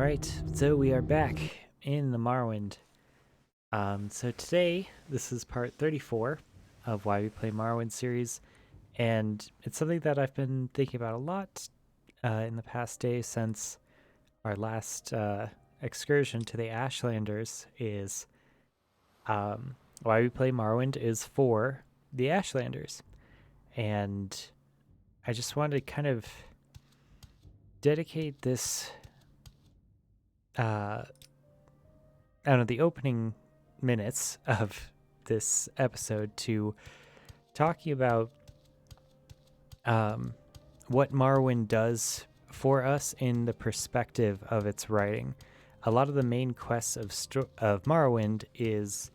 Alright, so we are back in the Morrowind. So today, this is part 34 of Why We Play Morrowind series, and it's something that I've been thinking about a lot in the past day since our last excursion to the Ashlanders is Why We Play Morrowind is for the Ashlanders. And I just wanted to kind of dedicate this I don't know, the opening minutes of this episode to talking about what Morrowind does for us in the perspective of its writing. A lot of the main quests of Morrowind is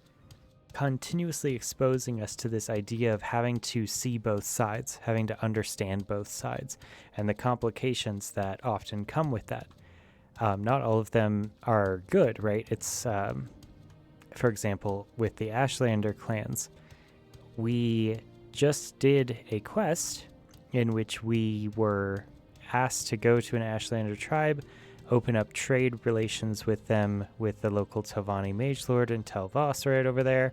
continuously exposing us to this idea of having to see both sides, having to understand both sides, and the complications that often come with that. Not all of them are good, right? It's, for example, with the Ashlander clans, we just did a quest in which we were asked to go to an Ashlander tribe, open up trade relations with them, with the local Telvanni Magelord and Tel Voss right over there.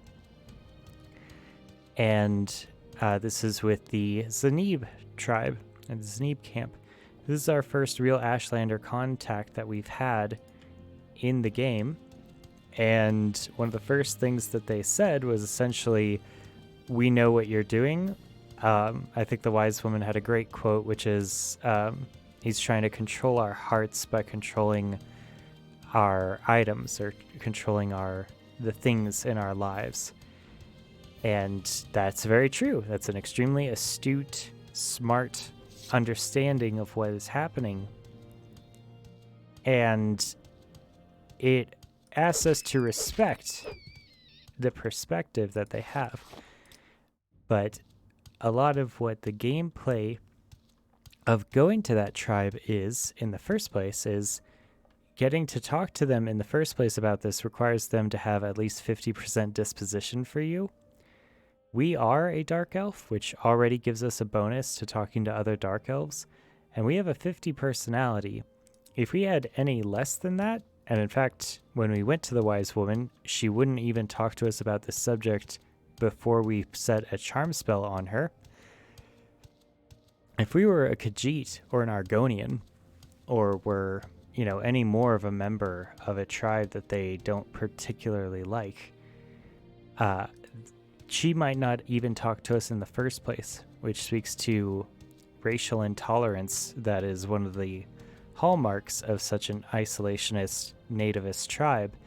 And this is with the Zanib tribe and the Zanib camp. This is our first real Ashlander contact that we've had in the game. And one of the first things that they said was essentially, "We know what you're doing." I think the wise woman had a great quote, which is, he's trying to control our hearts by controlling our items or controlling the things in our lives. And that's very true. That's an extremely astute, smart understanding of what is happening, and it asks us to respect the perspective that they have. But a lot of what the gameplay of going to that tribe is in the first place is getting to talk to them in the first place about this requires them to have at least 50% disposition for you. We are a Dark Elf, which already gives us a bonus to talking to other Dark Elves, and we have a 50 personality. If we had any less than that, and in fact, when we went to the Wise Woman, she wouldn't even talk to us about this subject before we set a charm spell on her. If we were a Khajiit or an Argonian, or were, any more of a member of a tribe that they don't particularly like, she might not even talk to us in the first place, which speaks to racial intolerance that is one of the hallmarks of such an isolationist, nativist tribe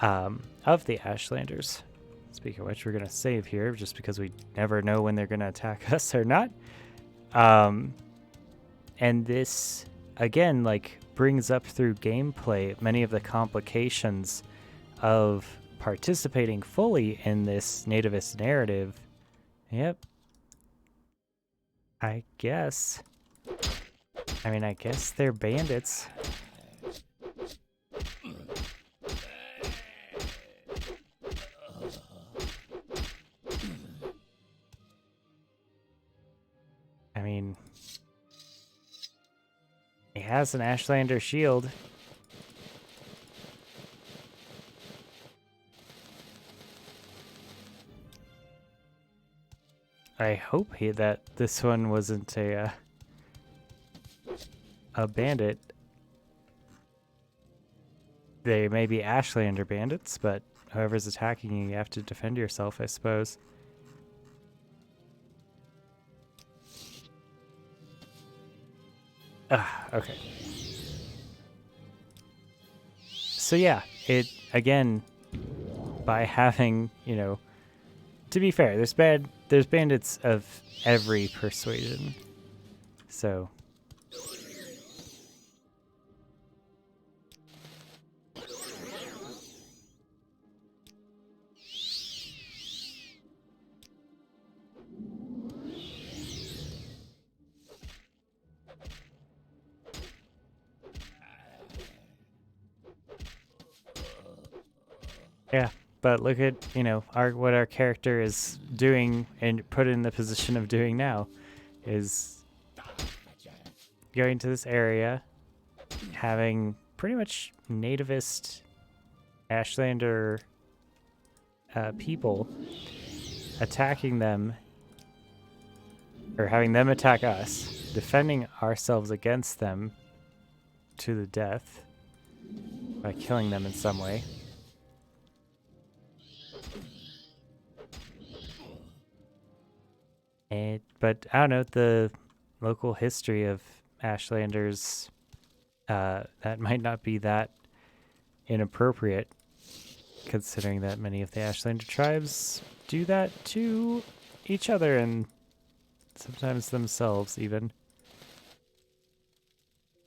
of the Ashlanders. Speaking of which, we're going to save here just because we never know when they're going to attack us or not. And this, again, brings up through gameplay many of the complications of participating fully in this nativist narrative. Yep. I guess they're bandits. He has an Ashlander shield. I hope that this one wasn't a bandit. They may be Ashlander bandits, but whoever's attacking you, you have to defend yourself, I suppose. Okay. So yeah, it, again, by having, to be fair, there's bandits of every persuasion. So yeah. But look at, what our character is doing and put in the position of doing now is going to this area, having pretty much nativist Ashlander people attacking them, or having them attack us, defending ourselves against them to the death by killing them in some way. But I don't know, the local history of Ashlanders, that might not be that inappropriate, considering that many of the Ashlander tribes do that to each other and sometimes themselves even.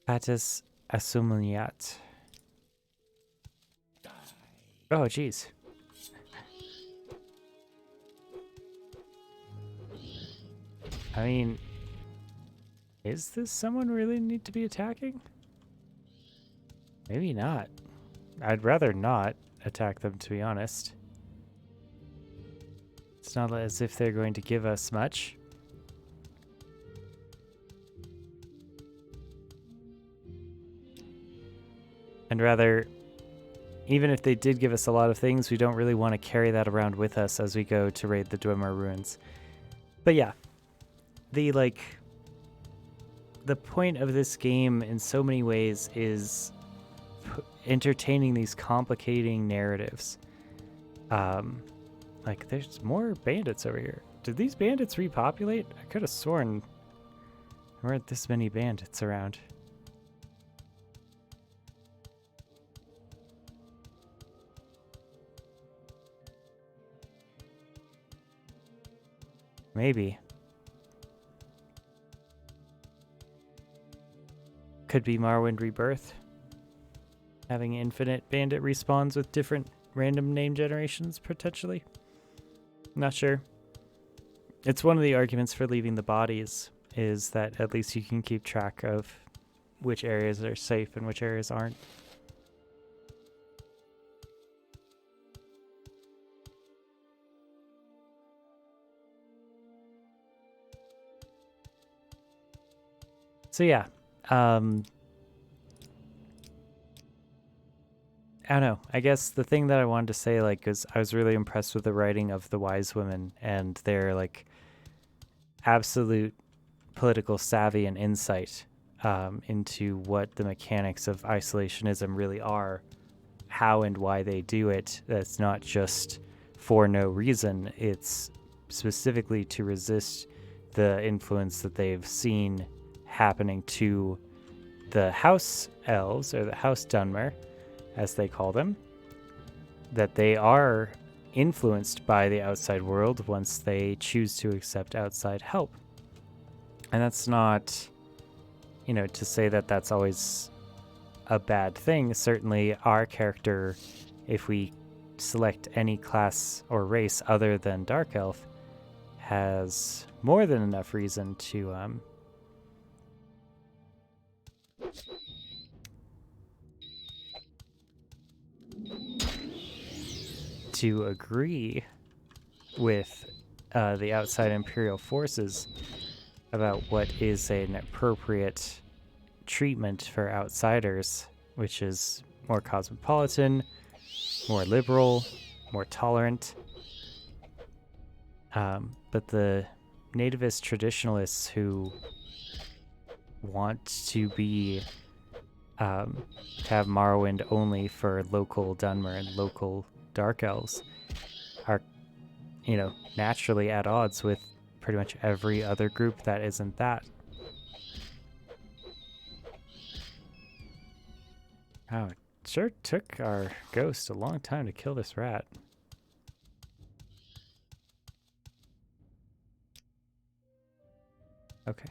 Patis Asumuniat. Oh, jeez. I mean, is this someone we really need to be attacking? Maybe not. I'd rather not attack them, to be honest. It's not as if they're going to give us much. And rather, even if they did give us a lot of things, we don't really want to carry that around with us as we go to raid the Dwemer ruins. But yeah, the point of this game in so many ways is entertaining these complicating narratives. Like, there's more bandits over here. Did these bandits repopulate? I could have sworn there weren't this many bandits around. Maybe. Could be Morrowind Rebirth. Having infinite bandit respawns with different random name generations, potentially. Not sure. It's one of the arguments for leaving the bodies, is that at least you can keep track of which areas are safe and which areas aren't. So yeah, I don't know. I guess the thing that I wanted to say, is I was really impressed with the writing of the wise women and their absolute political savvy and insight into what the mechanics of isolationism really are, how and why they do it. That's not just for no reason. It's specifically to resist the influence that they've seen happening to the house elves, or the house Dunmer, as they call them, that they are influenced by the outside world once they choose to accept outside help. And that's not, to say that that's always a bad thing. Certainly our character, if we select any class or race other than Dark Elf, has more than enough reason to agree with the outside Imperial forces about what is an appropriate treatment for outsiders, which is more cosmopolitan, more liberal, more tolerant. But the nativist traditionalists who want to be to have Morrowind only for local Dunmer and local Dark Elves are, naturally at odds with pretty much every other group that isn't that. Oh, it sure took our ghost a long time to kill this rat. Okay.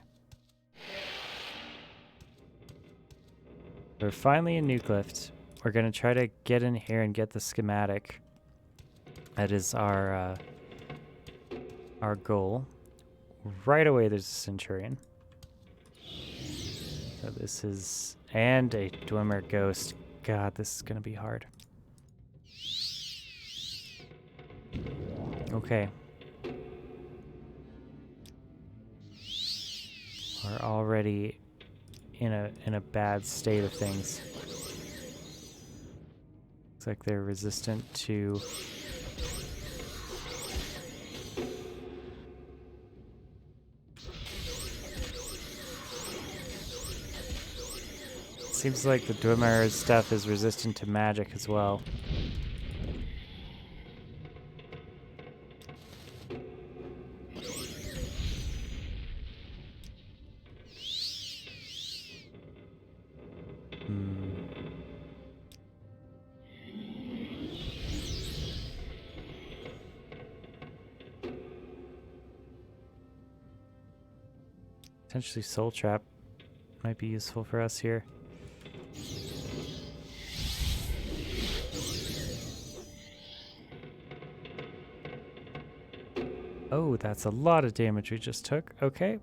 We're finally in New Clift. We're going to try to get in here and get the schematic. That is our goal. Right away there's a Centurion. So this is... and a Dwemer ghost. God, this is going to be hard. Okay. We're already in a bad state of things. Looks like they're resistant to... Seems like the Dwemer stuff is resistant to magic as well. Potentially Soul Trap might be useful for us here. Oh, that's a lot of damage we just took. Okay.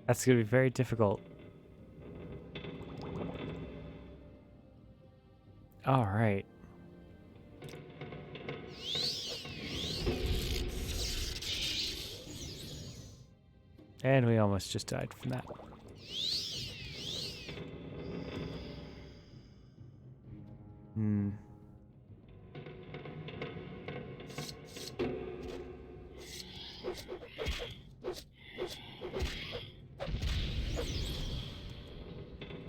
That's going to be very difficult. All right. And we almost just died from that.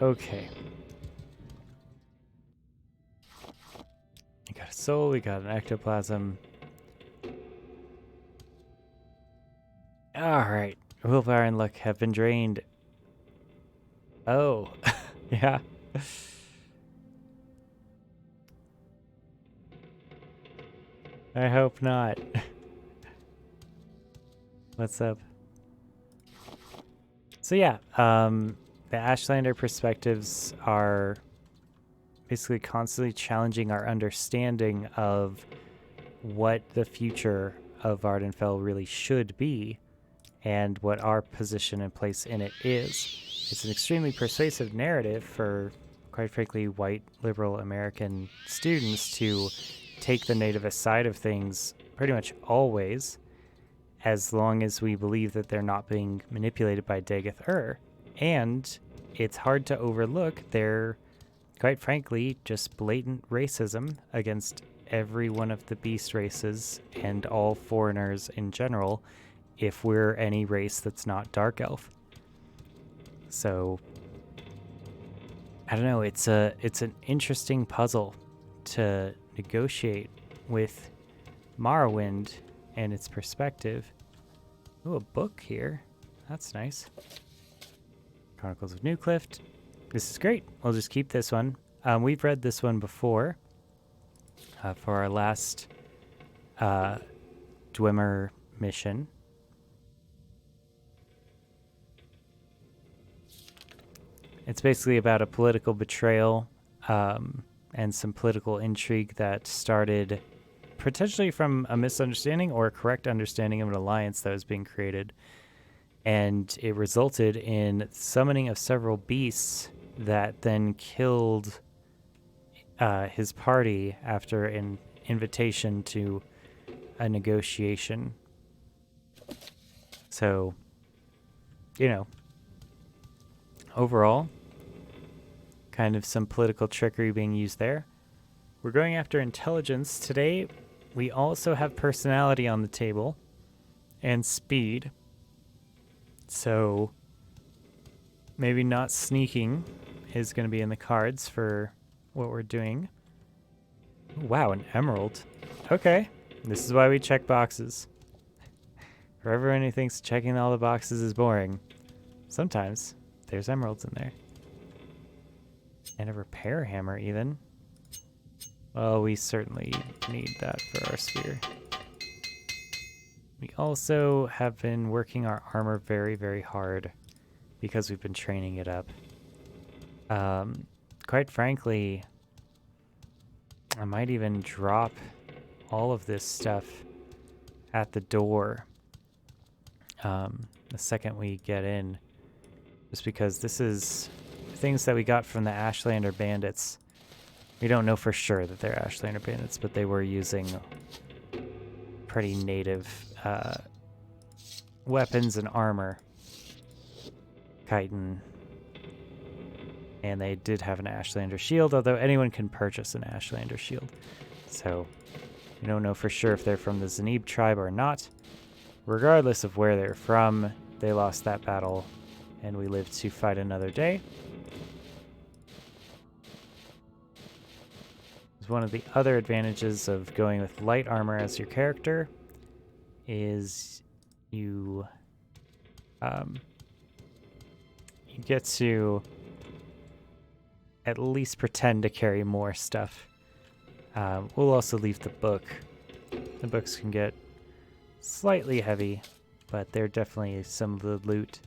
Okay. We got a soul, we got an ectoplasm. Alright. Willpower and luck have been drained. Oh. Yeah. I hope not. What's up? So yeah, the Ashlander perspectives are basically constantly challenging our understanding of what the future of Vardenfell really should be and what our position and place in it is. It's an extremely persuasive narrative for, quite frankly, white liberal American students to take the nativist side of things pretty much always, as long as we believe that they're not being manipulated by Dagoth-Ur. And it's hard to overlook their, quite frankly, just blatant racism against every one of the beast races and all foreigners in general, if we're any race that's not Dark Elf. So, I don't know, it's an interesting puzzle to negotiate with Morrowind and its perspective. Ooh, a book here. That's nice. Chronicles of New Clift. This is great. We'll just keep this one. We've read this one before for our last Dwemer mission. It's basically about a political betrayal and some political intrigue that started potentially from a misunderstanding or a correct understanding of an alliance that was being created. And it resulted in summoning of several beasts that then killed his party after an invitation to a negotiation. So, you know, overall, kind of some political trickery being used there. We're going after intelligence. Today, we also have personality on the table and speed. So maybe not sneaking is going to be in the cards for what we're doing. Wow, an emerald. Okay, this is why we check boxes. For everyone who thinks checking all the boxes is boring, sometimes there's emeralds in there. And a repair hammer even. Well, we certainly need that for our sphere. We also have been working our armor very, very hard because we've been training it up. Quite frankly, I might even drop all of this stuff at the door the second we get in. Just because this is things that we got from the Ashlander bandits. We don't know for sure that they're Ashlander bandits, but they were using pretty native weapons and armor. Chitin And they did have an Ashlander shield, although anyone can purchase an Ashlander shield. So we don't know for sure if they're from the Zanib tribe or not. Regardless of where they're from, they lost that battle, and we lived to fight another day. One of the other advantages of going with light armor as your character is you get to at least pretend to carry more stuff. We'll also leave the book. The books can get slightly heavy, but they're definitely some of the loot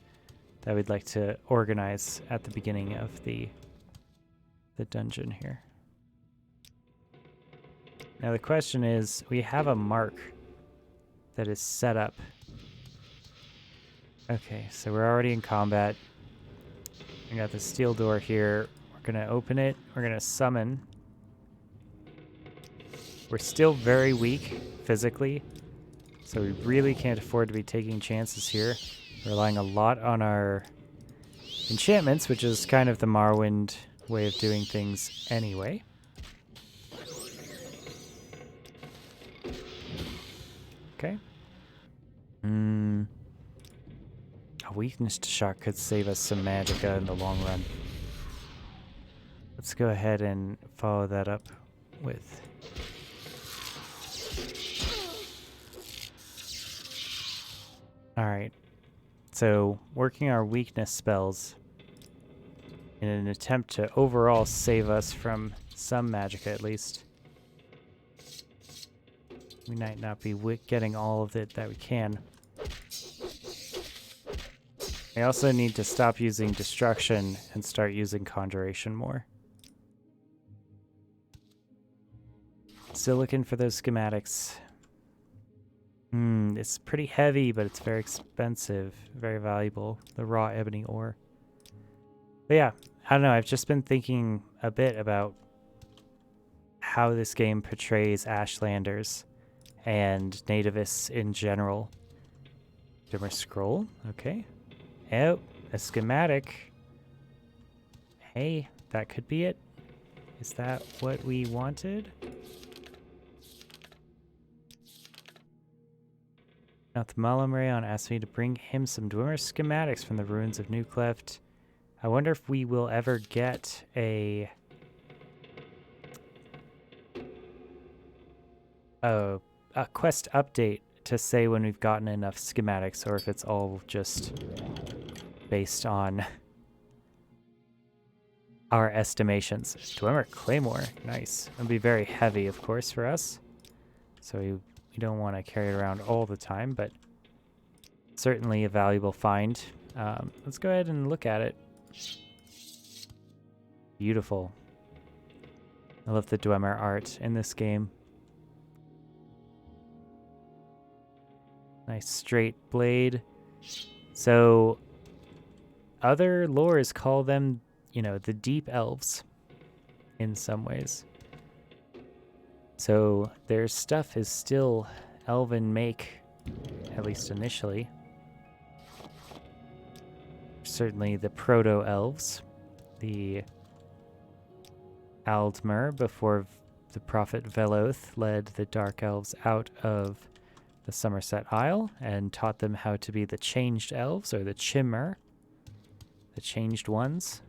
that we'd like to organize at the beginning of the dungeon here. Now the question is, we have a mark that is set up. Okay, so we're already in combat. We got the steel door here. We're going to open it. We're going to summon. We're still very weak physically, so we really can't afford to be taking chances here. We're relying a lot on our enchantments, which is kind of the Morrowind way of doing things anyway. Okay. A weakness to shock could save us some magicka in the long run. Let's go ahead and follow that up with... Alright. So, working our weakness spells in an attempt to overall save us from some magicka at least. We might not be getting all of it that we can. We also need to stop using destruction and start using conjuration more. Still looking for those schematics. It's pretty heavy, but it's very expensive, very valuable. The raw ebony ore. But yeah, I don't know. I've just been thinking a bit about how this game portrays Ashlanders and nativists in general. Dimmer scroll, okay. Oh, a schematic. Hey, that could be it. Is that what we wanted? Now, the Malam Rayon asked me to bring him some Dwemer schematics from the ruins of New Clift. I wonder if we will ever get a quest update to say when we've gotten enough schematics, or if it's all just based on our estimations. Dwemer Claymore, nice. It'll be very heavy, of course, for us. So we don't want to carry it around all the time, but certainly a valuable find. Let's go ahead and look at it. Beautiful. I love the Dwemer art in this game. Nice straight blade. So other lores call them, you know, the deep elves in some ways. So their stuff is still elven make, at least initially. Certainly the proto-elves, the Aldmer, before the prophet Veloth led the dark elves out of the Somerset Isle and taught them how to be the changed elves, or the Chimmer, the changed ones.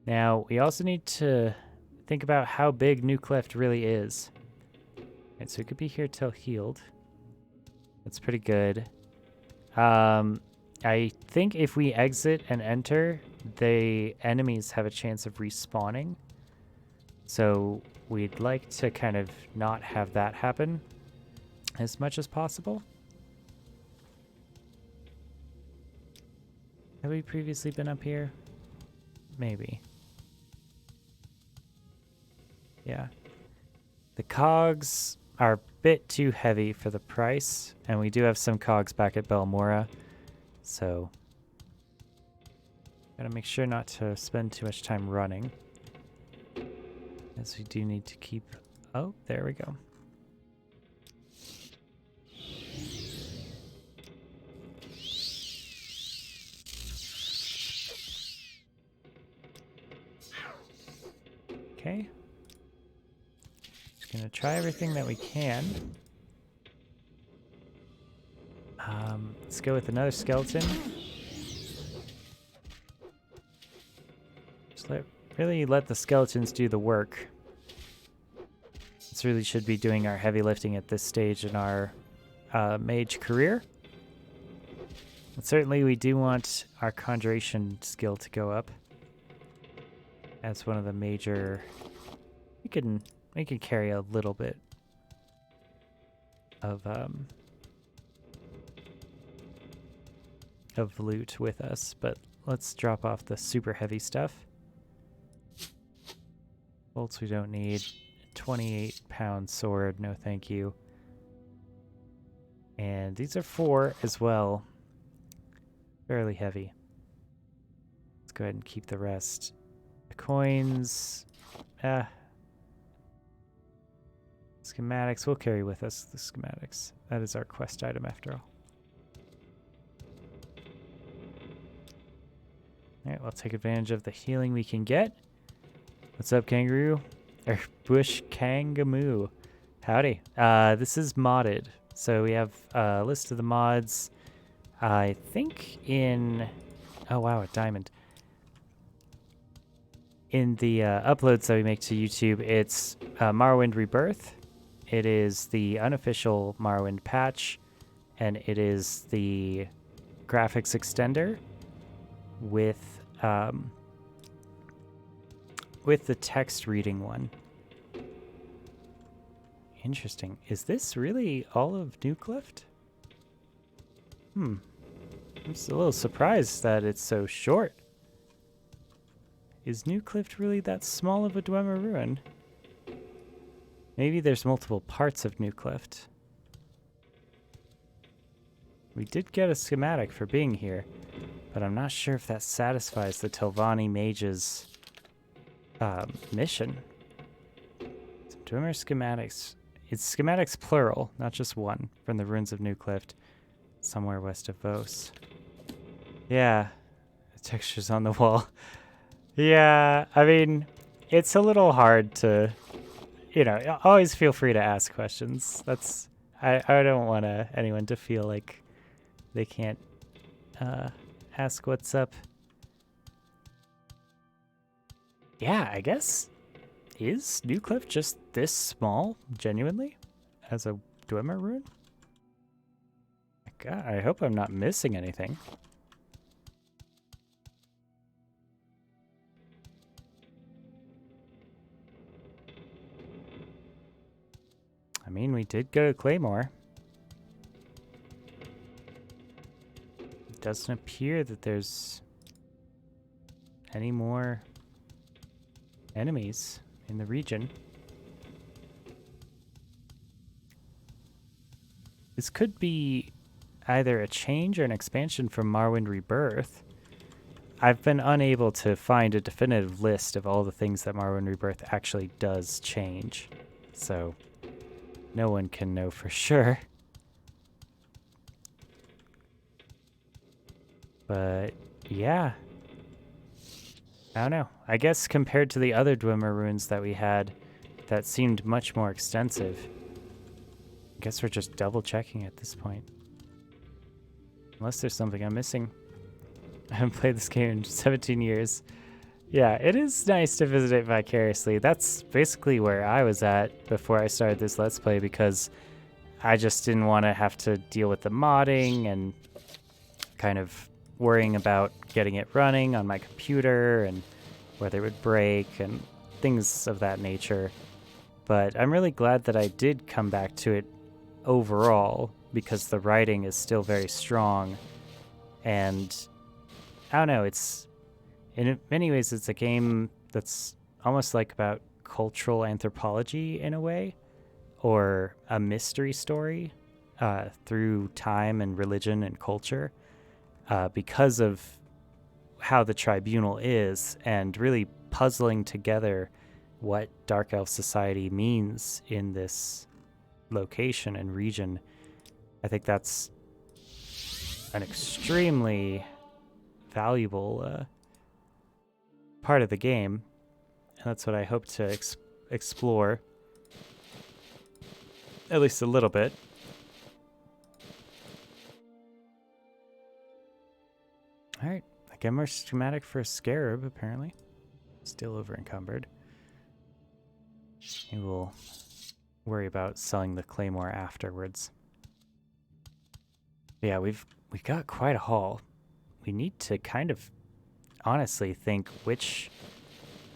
Now, we also need to think about how big New Clift really is. And so we could be here till healed. That's pretty good. I think if we exit and enter, the enemies have a chance of respawning. So we'd like to kind of not have that happen as much as possible. Have we previously been up here? Maybe. Yeah. The cogs are a bit too heavy for the price, and we do have some cogs back at Belmora, so gotta make sure not to spend too much time running, as we do need to keep... Oh, there we go. Okay. Just gonna try everything that we can. Let's go with another skeleton. Just really let the skeletons do the work. This really should be doing our heavy lifting at this stage in our mage career. But certainly we do want our conjuration skill to go up. That's one of the major... We can carry a little bit of loot with us, but let's drop off the super heavy stuff. Bolts we don't need. 28-pound sword, no thank you. And these are 4 as well. Fairly heavy. Let's go ahead and keep the rest. The coins. Schematics, we'll carry with us the schematics. That is our quest item after all. Alright, we'll take advantage of the healing we can get. What's up, kangaroo? Or bush kangamoo. Howdy. This is modded. So we have a list of the mods. I think in... Oh wow, a diamond. In the uploads that we make to YouTube, it's Morrowind Rebirth. It is the unofficial Morrowind patch. And it is the graphics extender with the text reading one. Interesting. Is this really all of New Clift? I'm just a little surprised that it's so short. Is New Clift really that small of a Dwemer ruin? Maybe there's multiple parts of New Clift. We did get a schematic for being here, but I'm not sure if that satisfies the Telvanni mage's mission. Some Dwemer schematics. It's schematics plural, not just one, from the ruins of New Clift, somewhere west of Vos. Yeah, the texture's on the wall. Yeah, I mean, it's a little hard to, you know, always feel free to ask questions. That's, I don't want anyone to feel like they can't ask what's up. Yeah, I guess, is New Clift just this small, genuinely, as a Dwemer ruin? God, I hope I'm not missing anything. I mean, we did go to Claymore. It doesn't appear that there's any more enemies in the region. This could be either a change or an expansion from Morrowind Rebirth. I've been unable to find a definitive list of all the things that Morrowind Rebirth actually does change, so no one can know for sure. But yeah, I don't know. I guess compared to the other Dwemer ruins that we had, that seemed much more extensive. I guess we're just double checking at this point. Unless there's something I'm missing. I haven't played this game in 17 years. Yeah, it is nice to visit it vicariously. That's basically where I was at before I started this Let's Play, because I just didn't want to have to deal with the modding and kind of worrying about getting it running on my computer and whether it would break and things of that nature. But I'm really glad that I did come back to it overall, because the writing is still very strong. And I don't know, it's in many ways it's a game that's almost like about cultural anthropology in a way, or a mystery story through time and religion and culture, because of how the tribunal is, and really puzzling together what Dark Elf society means in this location and region. I think that's an extremely valuable part of the game. and that's what I hope to explore. At least a little bit. Alright, I get more schematic for a scarab, apparently. Still over encumbered. Maybe we'll worry about selling the claymore afterwards. Yeah, we've got quite a haul. We need to kind of honestly think which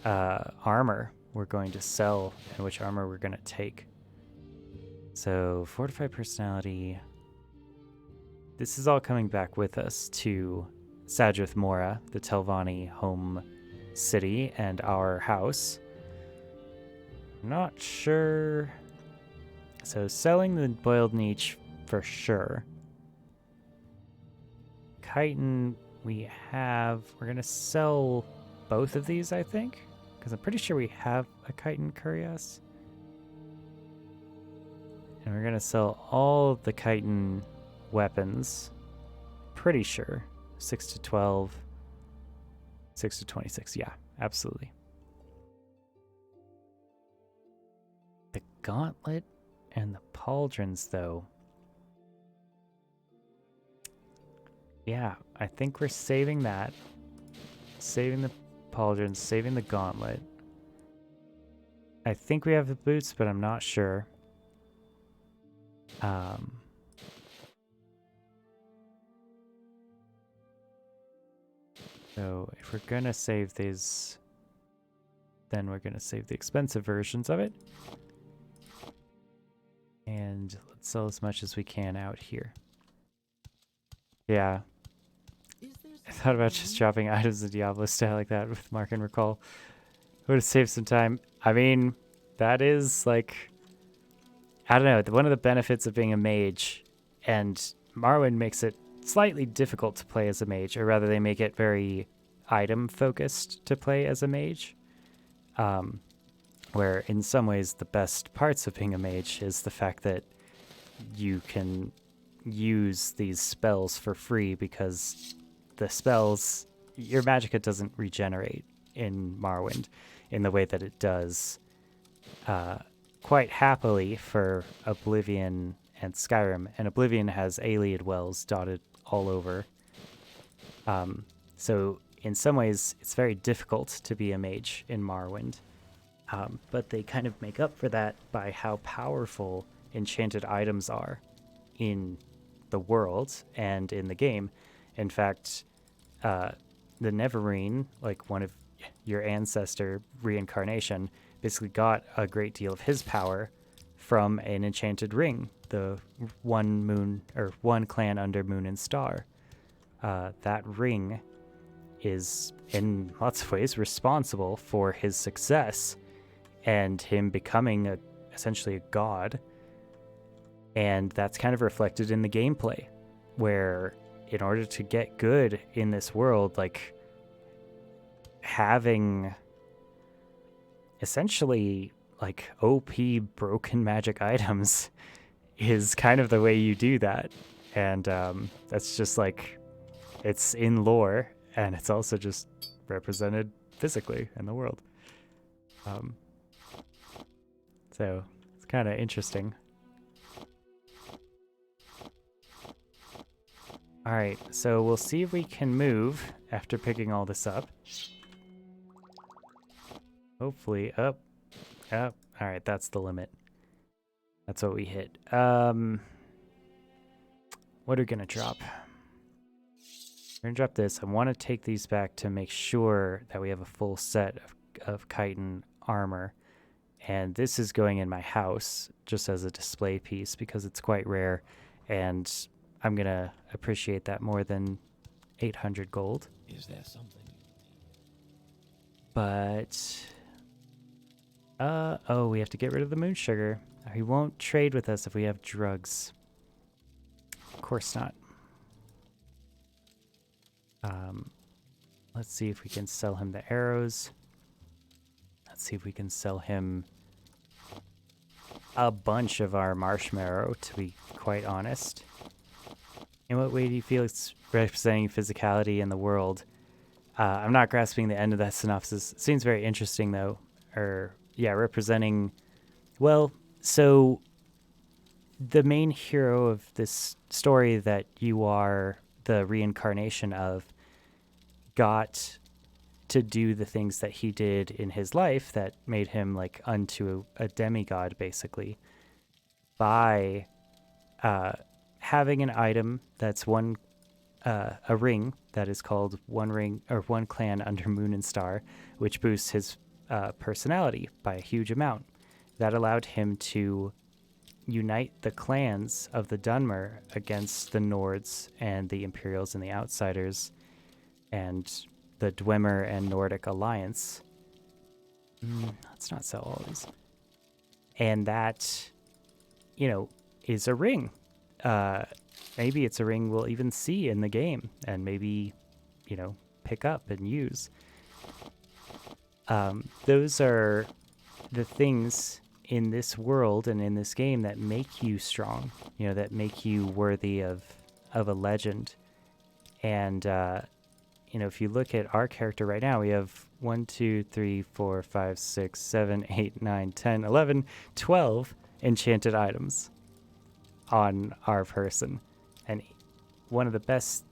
armor we're going to sell and which armor we're going to take. So, fortified personality. This is all coming back with us to Sadrith Mora, the Telvanni home city, and our house. Not sure. So, selling the boiled niche for sure. Chitin, we're going to sell both of these, I think. Because I'm pretty sure we have a chitin cuirass. And we're going to sell all of the chitin weapons. Pretty sure. 6 to 12. 6 to 26. Yeah, absolutely. The gauntlet and the pauldrons, though. Yeah, I think we're saving that. Saving the pauldrons, saving the gauntlet. I think we have the boots, but I'm not sure. So if we're gonna save these, then we're gonna save the expensive versions of it. And let's sell as much as we can out here. Yeah. I thought about just dropping items in Diablo style like that with Mark and Recall. Would have saved some time. I mean, that is like, I don't know, one of the benefits of being a mage, and Morrowind makes it slightly difficult to play as a mage, or rather they make it very item focused to play as a mage. Where in some ways the best parts of being a mage is the fact that you can use these spells for free, because the spells, your magicka doesn't regenerate in Morrowind in the way that it does quite happily for Oblivion and Skyrim. And Oblivion has Ayleid wells dotted all over. So in some ways it's very difficult to be a mage in Morrowind. But they kind of make up for that by how powerful enchanted items are in the world and in the game. In fact, the Neverine, like one of your ancestor reincarnation, basically got a great deal of his power from an enchanted ring, the one clan under Moon and Star. That ring is in lots of ways responsible for his success and him becoming essentially a god. And that's kind of reflected in the gameplay, where in order to get good in this world, like having essentially like OP broken magic items is kind of the way you do that. And that's just like, it's in lore, and it's also just represented physically in the world. So it's kind of interesting. All right, so we'll see if we can move after picking all this up. Hopefully up. All right, that's the limit. That's what we hit. What are we gonna drop? We're gonna drop this. I want to take these back to make sure that we have a full set of chitin armor. And this is going in my house just as a display piece because it's quite rare, and I'm gonna appreciate that more than 800 gold. Is there something? But oh, we have to get rid of the moon sugar. He won't trade with us if we have drugs. Of course not. Let's see if we can sell him the arrows. Let's see if we can sell him a bunch of our marshmallow, to be quite honest. In what way do you feel it's representing physicality in the world? I'm not grasping the end of that synopsis. It seems very interesting, though. representing, well, so the main hero of this story that you are the reincarnation of got to do the things that he did in his life that made him like unto a demigod, basically, by having an item that's a ring that is called One Ring or One Clan Under Moon and Star, which boosts his personality by a huge amount. That allowed him to unite the clans of the Dunmer against the Nords and the Imperials and the Outsiders and the Dwemer and Nordic Alliance. Let's not sell all these. And that, is a ring. Maybe it's a ring we'll even see in the game and maybe, pick up and use. Those are the things in this world and in this game that make you strong, that make you worthy of a legend. And, if you look at our character right now, we have 1, 2, 3, 4, 5, 6, 7, 8, 9, 10, 11, 12 enchanted items on our person. And one of the best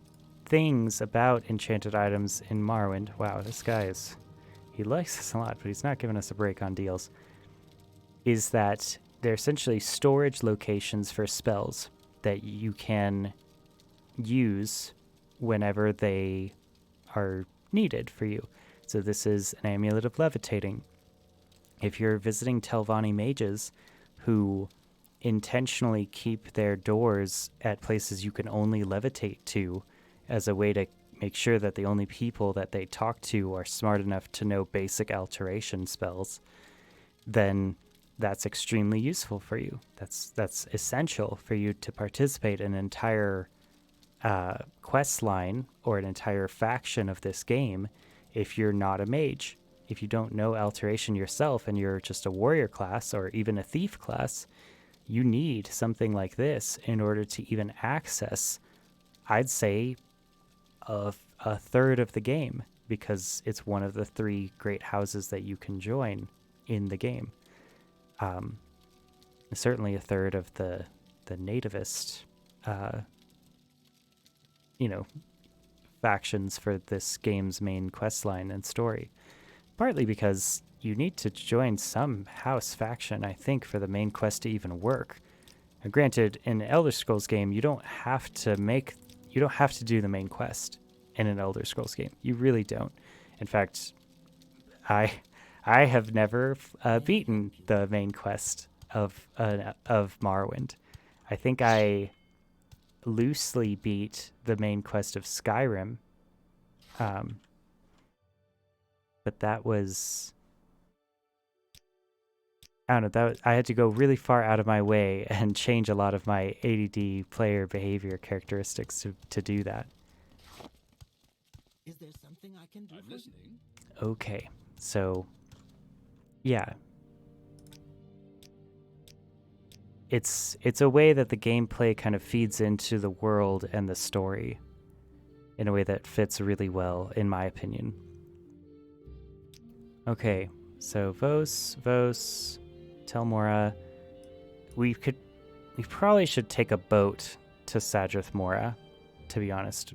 things about enchanted items in Morrowind, wow, this guy he likes us a lot, but he's not giving us a break on deals, is that they're essentially storage locations for spells that you can use whenever they are needed for you. So this is an Amulet of Levitating. If you're visiting Telvanni mages who intentionally keep their doors at places you can only levitate to as a way to make sure that the only people that they talk to are smart enough to know basic alteration spells, then that's extremely useful for you. That's essential for you to participate in an entire quest line or an entire faction of this game if you're not a mage. If you don't know alteration yourself and you're just a warrior class or even a thief class, you need something like this in order to even access, I'd say, a third of the game, because it's one of the 3 great houses that you can join in the game. Certainly a third of the nativist factions for this game's main quest line and story. Partly because you need to join some house faction, I think, for the main quest to even work. Now, granted, in an Elder Scrolls game, you don't have to do the main quest in an Elder Scrolls game. You really don't. In fact, I have never beaten the main quest of Morrowind. I think I loosely beat the main quest of Skyrim, but that was, I don't know, I had to go really far out of my way and change a lot of my ADD player behavior characteristics to do that. Is there something I can do? I'm listening. Okay, so yeah. It's a way that the gameplay kind of feeds into the world and the story in a way that fits really well, in my opinion. Okay, so Vos, Telmora. We probably should take a boat to Sadrith Mora, to be honest.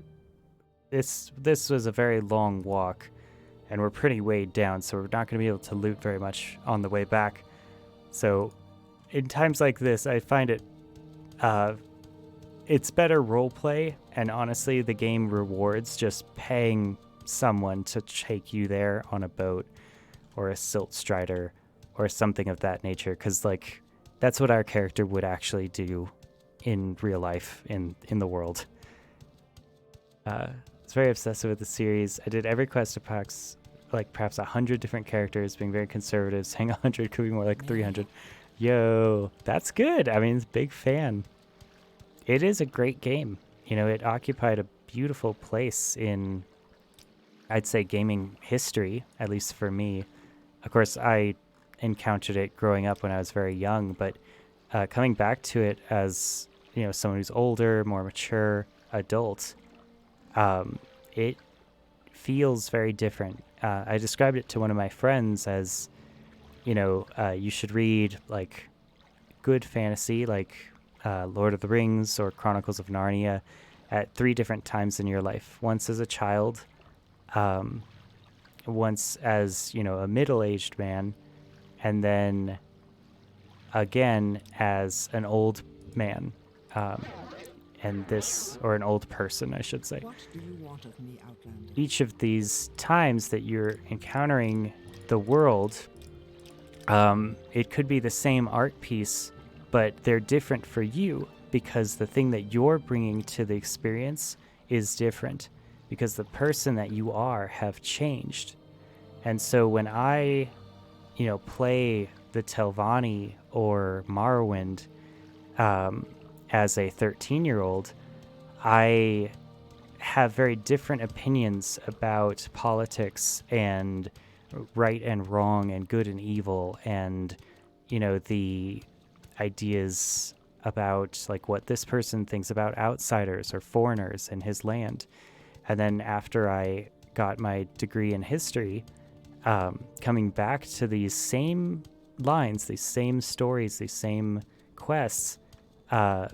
This was a very long walk, and we're pretty weighed down, so we're not going to be able to loot very much on the way back. So in times like this, I find it's better roleplay, and honestly, the game rewards just paying someone to take you there on a boat or a silt strider or something of that nature, because that's what our character would actually do in real life in the world. I was very obsessive with the series. I did every quest approx, perhaps 100 different characters, being very conservative, saying 100 could be more like 300. Yo, that's good. I mean, big fan. It is a great game. It occupied a beautiful place in, I'd say, gaming history, at least for me. Of course, I encountered it growing up when I was very young, but coming back to it as, someone who's older, more mature, adult, it feels very different. I described it to one of my friends as you should read like good fantasy, like Lord of the Rings or Chronicles of Narnia, at 3 different times in your life. Once as a child, once as a middle-aged man, and then again as an old man, or an old person, I should say. What do you want of me, Outlander? Each of these times that you're encountering the world, it could be the same art piece, but they're different for you because the thing that you're bringing to the experience is different, because the person that you are have changed. And so when I, play the Telvanni or Morrowind as a 13-year-old, I have very different opinions about politics and right and wrong and good and evil, and the ideas about like what this person thinks about outsiders or foreigners in his land. And then after I got my degree in history, coming back to these same lines, these same stories, these same quests,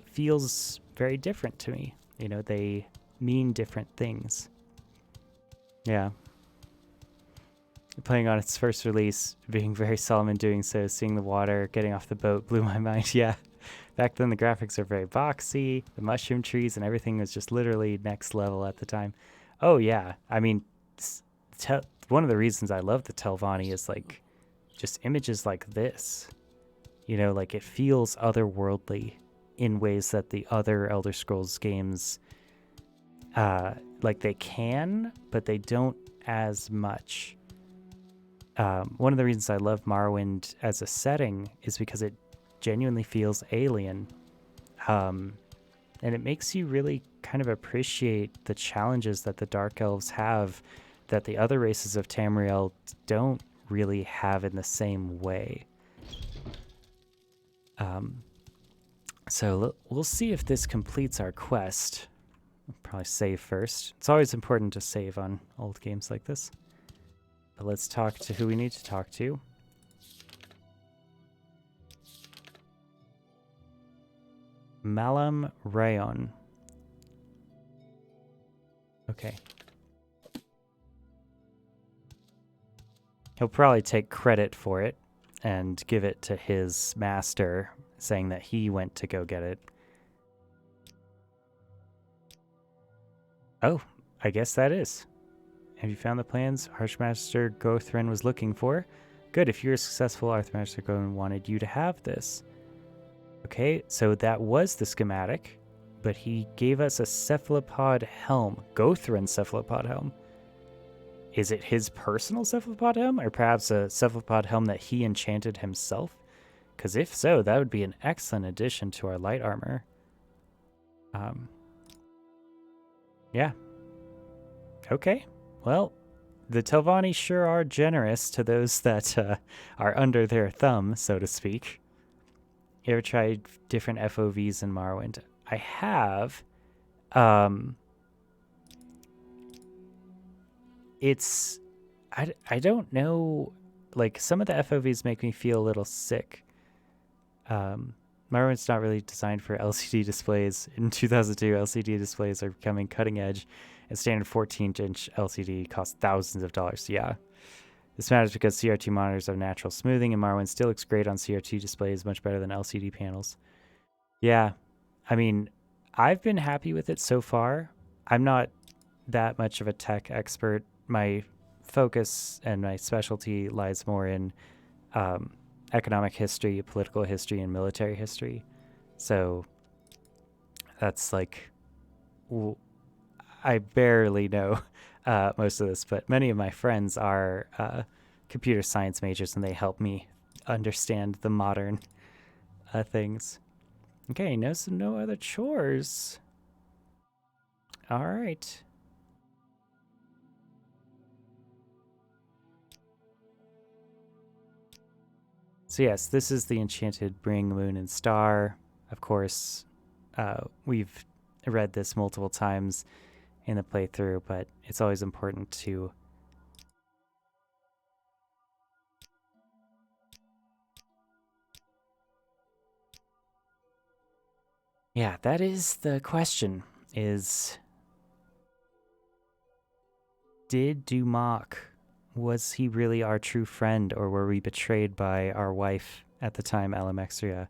feels very different to me. They mean different things. Yeah. Playing on its first release, being very solemn in doing so, seeing the water, getting off the boat blew my mind. Yeah. Back then the graphics are very boxy, the mushroom trees and everything was just literally next level at the time. Oh yeah. I mean, one of the reasons I love the Telvanni is like just images like this. Like it feels otherworldly in ways that the other Elder Scrolls games like they can, but they don't as much. One of the reasons I love Morrowind as a setting is because it genuinely feels alien. And it makes you really kind of appreciate the challenges that the Dark Elves have that the other races of Tamriel don't really have in the same way. So we'll see if this completes our quest. We'll probably save first. It's always important to save on old games like this. But let's talk to who we need to talk to. Malam Rayon. Okay. He'll probably take credit for it and give it to his master, saying that he went to go get it. Oh, I guess that is. Have you found the plans Archmaster Gothrin was looking for? Good, if you're successful, Archmaster Gothrin wanted you to have this. Okay, so that was the schematic, but he gave us a cephalopod helm, Gothrin cephalopod helm. Is it his personal cephalopod helm, or perhaps a cephalopod helm that he enchanted himself? Because if so, that would be an excellent addition to our light armor. Yeah. Okay. Well, the Telvanni sure are generous to those that are under their thumb, so to speak. You ever tried different FOVs in Morrowind? I have. I don't know. Like, some of the FOVs make me feel a little sick. Morrowind's not really designed for LCD displays. In 2002, LCD displays are becoming cutting edge, and standard 14-inch LCD costs thousands of dollars. Yeah. This matters because CRT monitors have natural smoothing, and Morrowind still looks great on CRT displays, much better than LCD panels. Yeah. I mean, I've been happy with it so far. I'm not that much of a tech expert. My focus and my specialty lies more in economic history, political history, and military history. So that's like, I barely know most of this, but many of my friends are computer science majors, and they help me understand the modern things. Okay, no other chores. All right. So yes, this is the enchanted Bring, Moon, and Star. Of course, we've read this multiple times in the playthrough, but it's always important to Yeah, that is the question, is did Dumac, was he really our true friend, or were we betrayed by our wife at the time, Alamexria,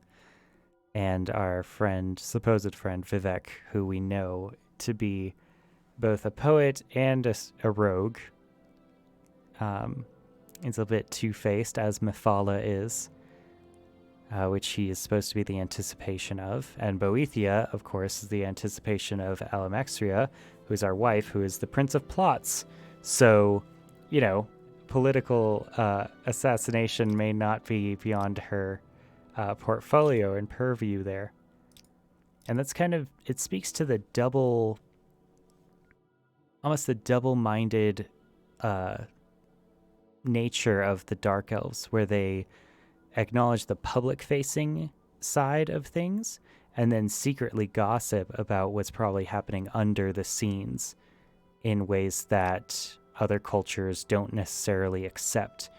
and our friend, supposed friend, Vivek, who we know to be both a poet and a rogue. He's a bit two-faced, as Mephala is, which he is supposed to be the anticipation of. And Boethia, of course, is the anticipation of Alamexria, who is our wife, who is the Prince of Plots. So, political assassination may not be beyond her portfolio and purview there. And that's it speaks to the almost the double-minded nature of the Dark Elves, where they acknowledge the public-facing side of things and then secretly gossip about what's probably happening under the scenes in ways that other cultures don't necessarily accept.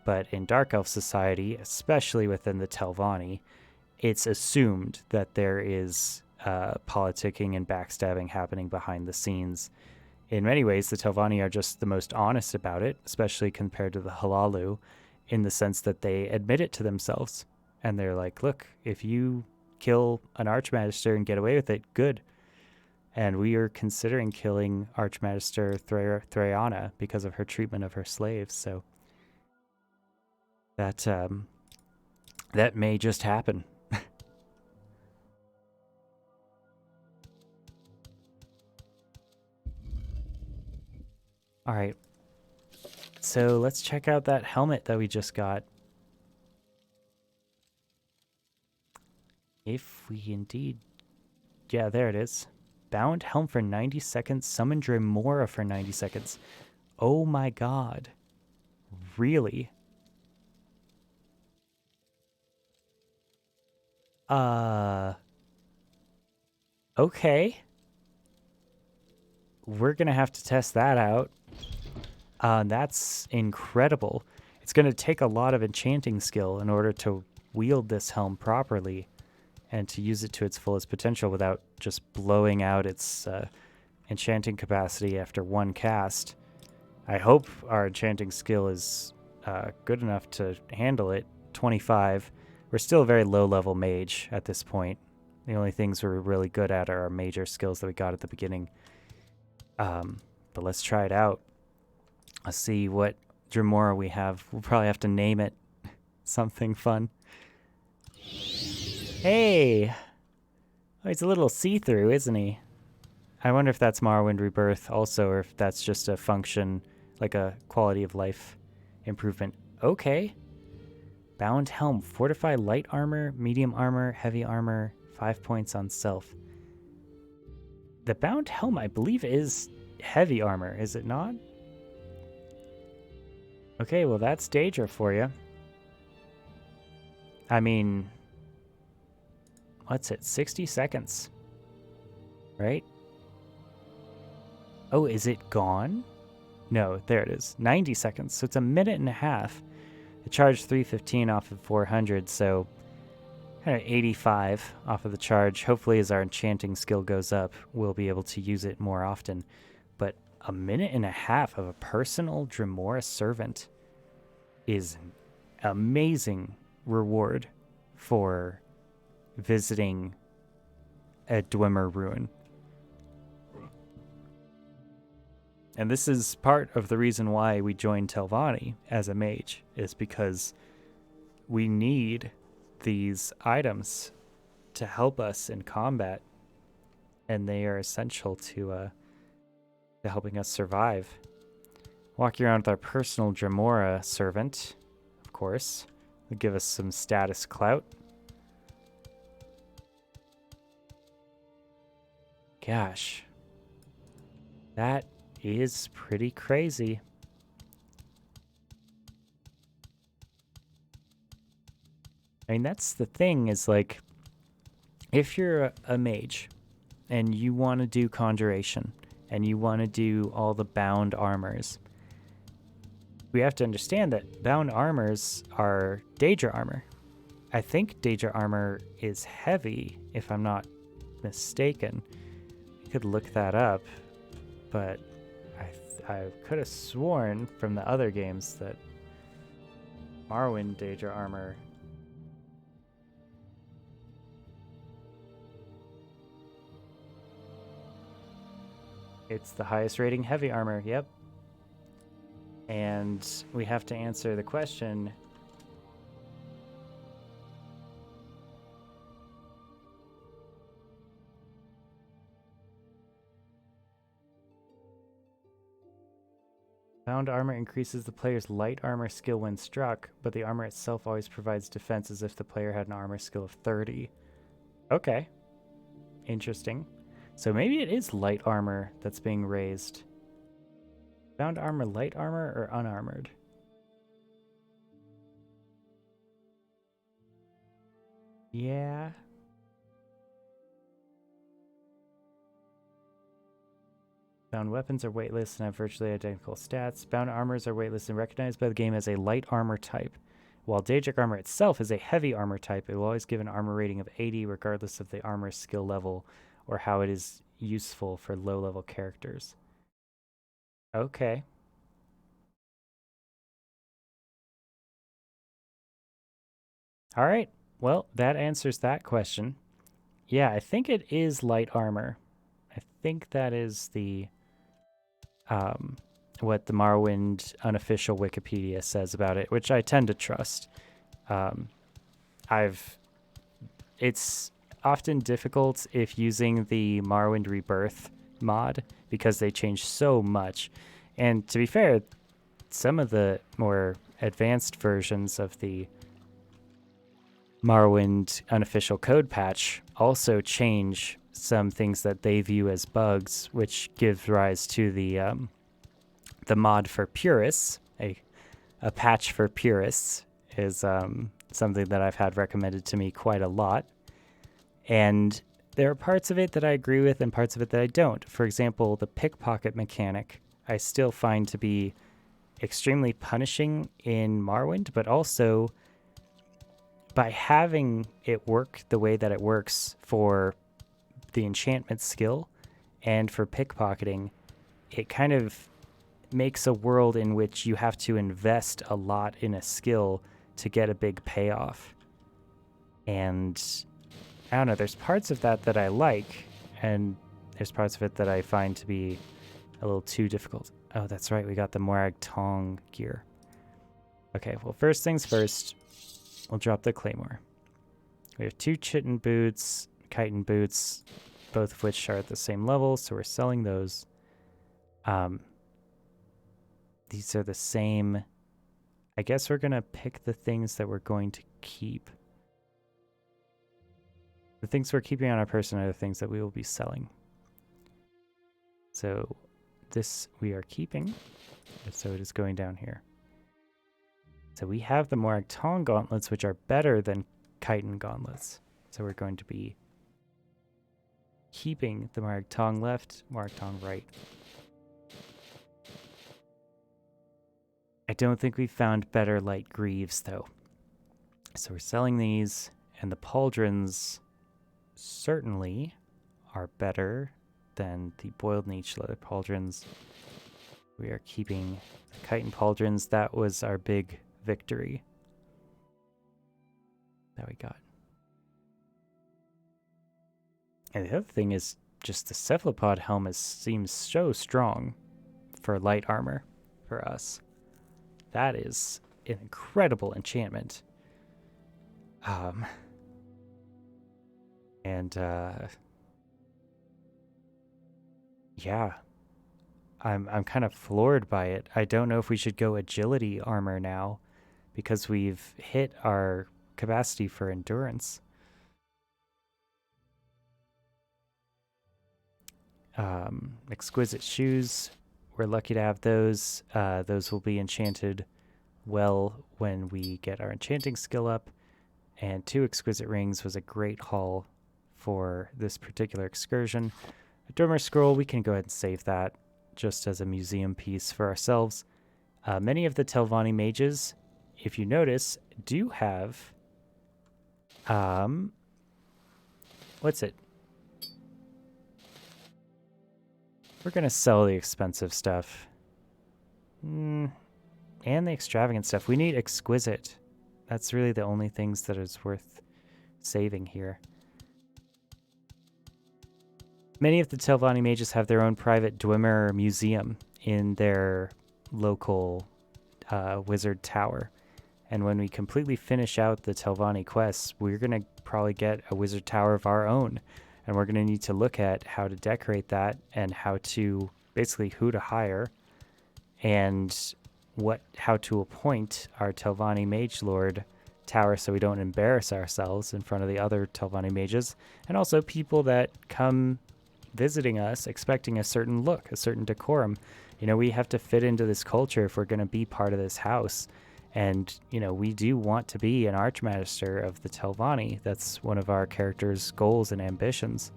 But in Dark Elf society, especially within the Telvanni, it's assumed that there is politicking and backstabbing happening behind the scenes. In many ways, the Telvanni are just the most honest about it, especially compared to the Halalu, in the sense that they admit it to themselves. And they're like, look, if you kill an Archmagister and get away with it, good. And we are considering killing Archmagister Thrayana because of her treatment of her slaves. So that may just happen. All right. So let's check out that helmet that we just got. If we indeed... Yeah, there it is. Bound Helm for 90 seconds. Summon Dremora for 90 seconds. Oh my god. Really? Okay. We're gonna have to test that out. That's incredible. It's gonna take a lot of enchanting skill in order to wield this helm properly and to use it to its fullest potential without just blowing out its enchanting capacity after one cast. I hope our enchanting skill is good enough to handle it. 25. We're still a very low-level mage at this point. The only things we're really good at are our major skills that we got at the beginning. But let's try it out. Let's see what Dremora we have. We'll probably have to name it something fun. Hey! Oh, he's a little see-through, isn't he? I wonder if that's Morrowind Rebirth also, or if that's just a function, like a quality of life improvement. Okay. Bound Helm. Fortify light armor, medium armor, heavy armor, 5 points on self. The Bound Helm, I believe, is heavy armor, is it not? Okay, well, that's Daedra for you. I mean, what's it? 60 seconds. Right? Oh, is it gone? No, there it is. 90 seconds. So it's a minute and a half. It charged 315 off of 400, so kind of 85 off of the charge. Hopefully, as our enchanting skill goes up, we'll be able to use it more often. But a minute and a half of a personal Dremora servant is an amazing reward for visiting a Dwemer ruin. And this is part of the reason why we joined Telvanni as a mage, is because we need these items to help us in combat, and they are essential to helping us survive. Walking around with our personal Dremora servant, of course, will give us some status clout. Gosh, that is pretty crazy. I mean, that's the thing, is like, if you're a mage and you want to do conjuration and you want to do all the bound armors, we have to understand that bound armors are Daedra armor. I think Daedra armor is heavy, if I'm not mistaken. I could look that up, but I could have sworn from the other games that Morrowind Daedra armor. It's the highest rating heavy armor, yep. And we have to answer the question. Bound armor increases the player's light armor skill when struck, but the armor itself always provides defense as if the player had an armor skill of 30. Okay. Interesting. So maybe it is light armor that's being raised. Bound armor, light armor, or unarmored? Yeah. Bound weapons are weightless and have virtually identical stats. Bound armors are weightless and recognized by the game as a light armor type. While Daedric armor itself is a heavy armor type, it will always give an armor rating of 80 regardless of the armor skill level or how it is useful for low-level characters. Okay. All right. Well, that answers that question. Yeah, I think it is light armor. I think that is the what the Morrowind unofficial Wikipedia says about it, which I tend to trust. It's often difficult if using the Morrowind Rebirth mod because they change so much. And to be fair, some of the more advanced versions of the Morrowind unofficial code patch also change some things that they view as bugs, which gives rise to the mod for purists. A patch for purists is something that I've had recommended to me quite a lot. And there are parts of it that I agree with and parts of it that I don't. For example, the pickpocket mechanic I still find to be extremely punishing in Morrowind, but also by having it work the way that it works for the enchantment skill and for pickpocketing, it kind of makes a world in which you have to invest a lot in a skill to get a big payoff. And I don't know, there's parts of that that I like, and there's parts of it that I find to be a little too difficult. Oh, that's right, we got the Morag Tong gear. Okay, well, first things first, we'll drop the Claymore. We have 2 Chitin boots, Chitin boots, both of which are at the same level, so we're selling those. These are the same. I guess we're going to pick the things that we're going to keep. The things we're keeping on our person are the things that we will be selling. So this we are keeping, so it is going down here. So we have the Morag Tong gauntlets, which are better than Chitin gauntlets. So we're going to be keeping the Morag Tong left, Morag Tong right. I don't think we found better light greaves, though. So we're selling these, and the pauldrons certainly are better than the boiled niche leather pauldrons. We are keeping the chitin pauldrons. That was our big victory that we got. And the other thing is just the cephalopod helmet seems so strong for light armor for us. That is an incredible enchantment. Yeah, I'm kind of floored by it. I don't know if we should go agility armor now because we've hit our capacity for endurance. Exquisite shoes. We're lucky to have those. Those will be enchanted well when we get our enchanting skill up. And 2 exquisite rings was a great haul for this particular excursion. A Dormer scroll, we can go ahead and save that just as a museum piece for ourselves. Many of the Telvanni mages, if you notice, do have what's it? We're going to sell the expensive stuff. And the extravagant stuff. We need exquisite. That's really the only things that is worth saving here. Many of the Telvanni mages have their own private Dwemer museum in their local wizard tower. And when we completely finish out the Telvanni quests, we're going to probably get a wizard tower of our own. And we're going to need to look at how to decorate that and how to, basically who to hire and how to appoint our Telvanni Mage Lord tower so we don't embarrass ourselves in front of the other Telvanni mages. And also people that come visiting us expecting a certain look, a certain decorum. You know, we have to fit into this culture if we're going to be part of this house. And, you know, we do want to be an Archmagister of the Telvanni. That's one of our characters' goals and ambitions.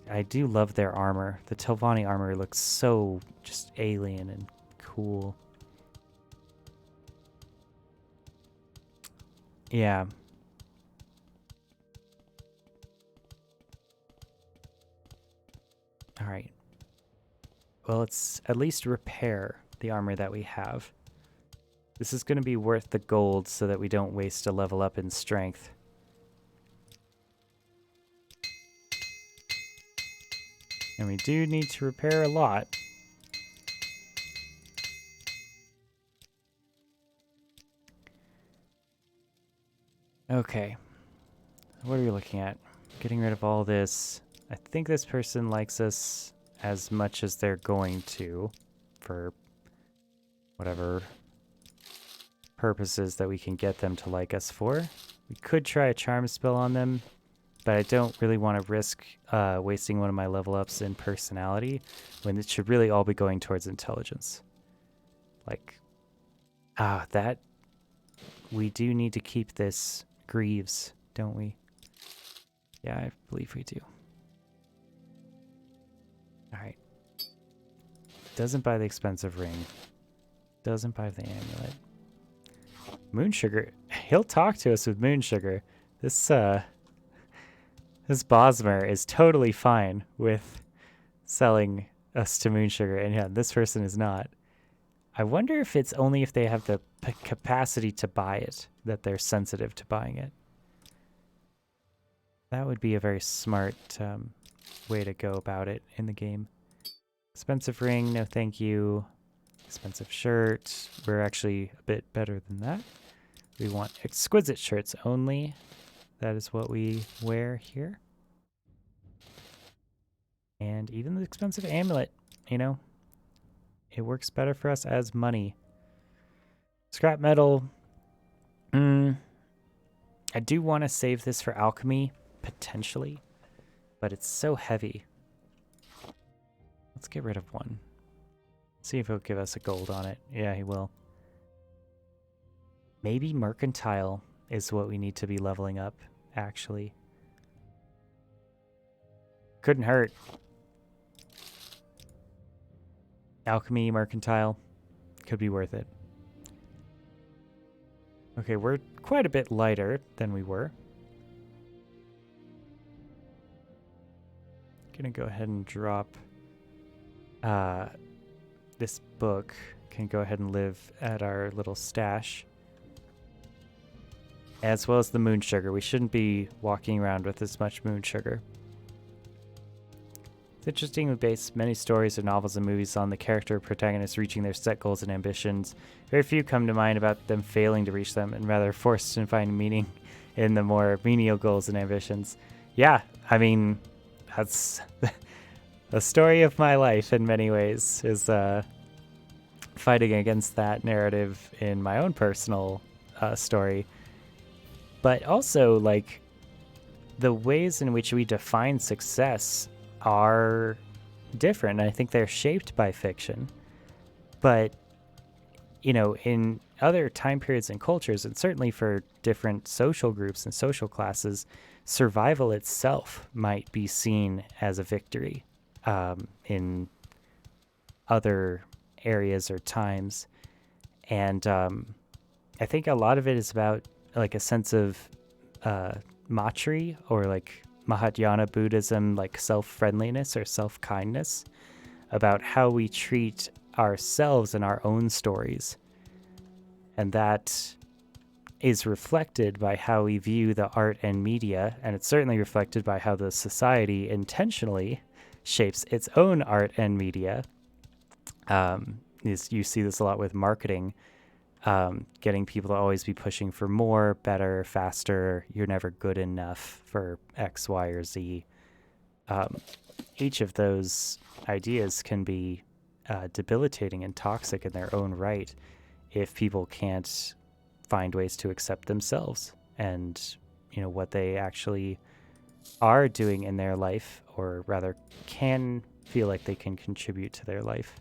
I do love their armor. The Telvanni armor looks so just alien and cool. Yeah. All right. Well, let's at least repair the armor that we have. This is going to be worth the gold so that we don't waste a level up in strength. And we do need to repair a lot. Okay. What are we looking at? Getting rid of all this. I think this person likes us as much as they're going to for whatever purposes that we can get them to like us for. We could try a charm spell on them, but I don't really want to risk wasting one of my level ups in personality when it should really all be going towards intelligence. Like, that we do need to keep this Greaves, don't we? Yeah, I believe we do. All right. Doesn't buy the expensive ring. Doesn't buy the amulet. Moon Sugar. He'll talk to us with Moon Sugar. This Bosmer is totally fine with selling us to Moon Sugar, and yeah, this person is not. I wonder if it's only if they have the capacity to buy it that they're sensitive to buying it. That would be a very smart way to go about it in the game. Expensive ring, no thank you. Expensive shirt, we're actually a bit better than that. We want exquisite shirts only. That is what we wear here. And even the expensive amulet, you know, it works better for us as money. Scrap metal. I do want to save this for alchemy, potentially, but it's so heavy. Let's get rid of one. See if he'll give us a gold on it. Yeah, he will. Maybe mercantile is what we need to be leveling up, actually. Couldn't hurt. Alchemy, mercantile, could be worth it. Okay, we're quite a bit lighter than we were. Gonna go ahead and drop this book. Can go ahead and live at our little stash. As well as the moon sugar. We shouldn't be walking around with as much moon sugar. It's interesting we base many stories or novels and movies on the character protagonists reaching their set goals and ambitions. Very few come to mind about them failing to reach them and rather forced to find meaning in the more menial goals and ambitions. Yeah, I mean, that's the story of my life in many ways, is fighting against that narrative in my own personal story. But also, like, the ways in which we define success are different. I think they're shaped by fiction. But, you know, in other time periods and cultures, and certainly for different social groups and social classes, survival itself might be seen as a victory in other areas or times. And I think a lot of it is about like a sense of mastery, or like Mahayana Buddhism, like self-friendliness or self-kindness, about how we treat ourselves and our own stories. And that is reflected by how we view the art and media, and it's certainly reflected by how the society intentionally shapes its own art and media. You see this a lot with marketing, getting people to always be pushing for more, better, faster. You're never good enough for X, Y, or Z. Each of those ideas can be debilitating and toxic in their own right if people can't find ways to accept themselves and, what they actually are doing in their life, or rather can feel like they can contribute to their life.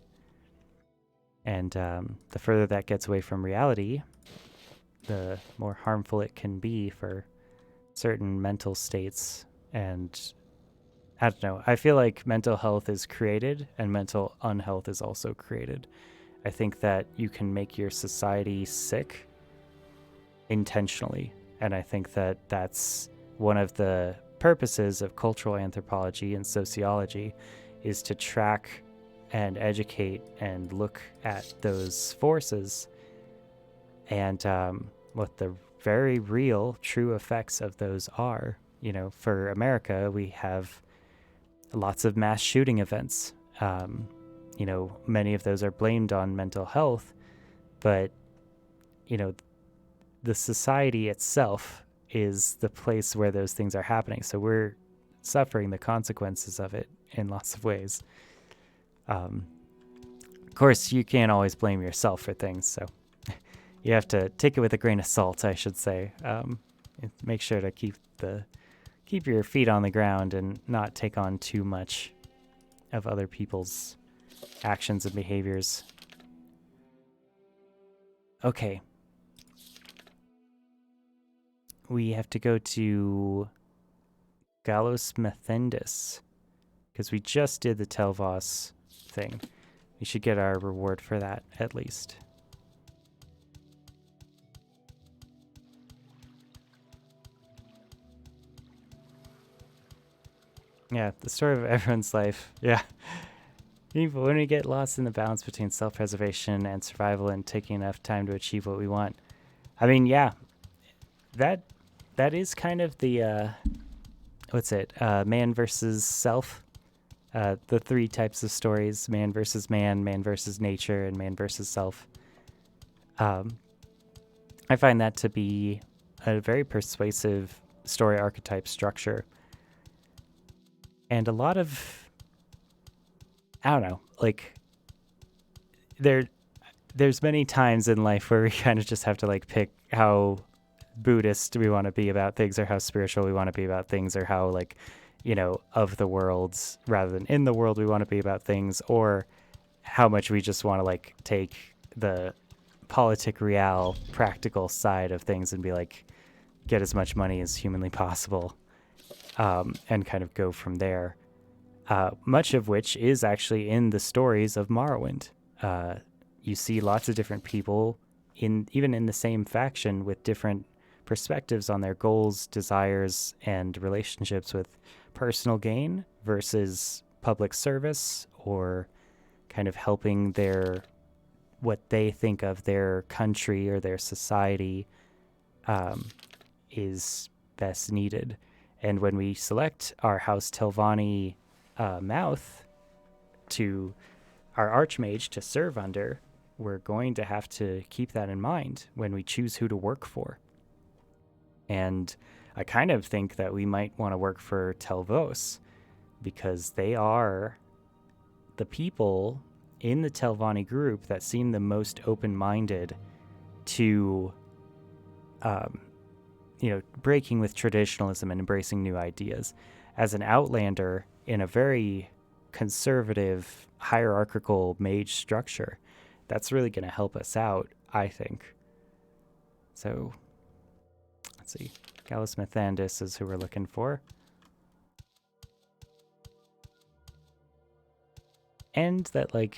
And the further that gets away from reality, the more harmful it can be for certain mental states. And I don't know, I feel like mental health is created and mental unhealth is also created. I think that you can make your society sick intentionally. And I think that that's one of the purposes of cultural anthropology and sociology, is to track and educate and look at those forces and what the very real, true effects of those are. For America, we have lots of mass shooting events. Many of those are blamed on mental health, but, the society itself is the place where those things are happening. So we're suffering the consequences of it in lots of ways. Of course, you can't always blame yourself for things, so you have to take it with a grain of salt, I should say. Make sure to keep your feet on the ground and not take on too much of other people's actions and behaviors. Okay. We have to go to Gallos Methendis, because we just did the Telvos thing. We should get our reward for that, at least. Yeah, the story of everyone's life. Yeah. When we get lost in the balance between self-preservation and survival and taking enough time to achieve what we want. I mean, yeah, that is kind of the, man versus self. The three types of stories: man versus nature, and man versus self. I find that to be a very persuasive story archetype structure. And a lot of, I don't know, like, there's many times in life where we kind of just have to pick how Buddhist we want to be about things, or how spiritual we want to be about things, or how of the worlds rather than in the world we want to be about things, or how much we just want to take the politic real practical side of things and be get as much money as humanly possible, and kind of go from there. Much of which is actually in the stories of Morrowind. You see lots of different people even in the same faction with different perspectives on their goals, desires, and relationships with personal gain versus public service, or kind of helping what they think of their country or their society is best needed. And when we select our House Telvanni mouth to our Archmage to serve under, we're going to have to keep that in mind when we choose who to work for. And I kind of think that we might want to work for Telvos, because they are the people in the Telvanni group that seem the most open-minded to, breaking with traditionalism and embracing new ideas. As an Outlander in a very conservative, hierarchical mage structure, that's really going to help us out, I think. So, let's see. Gallos Methendis is who we're looking for. And that, I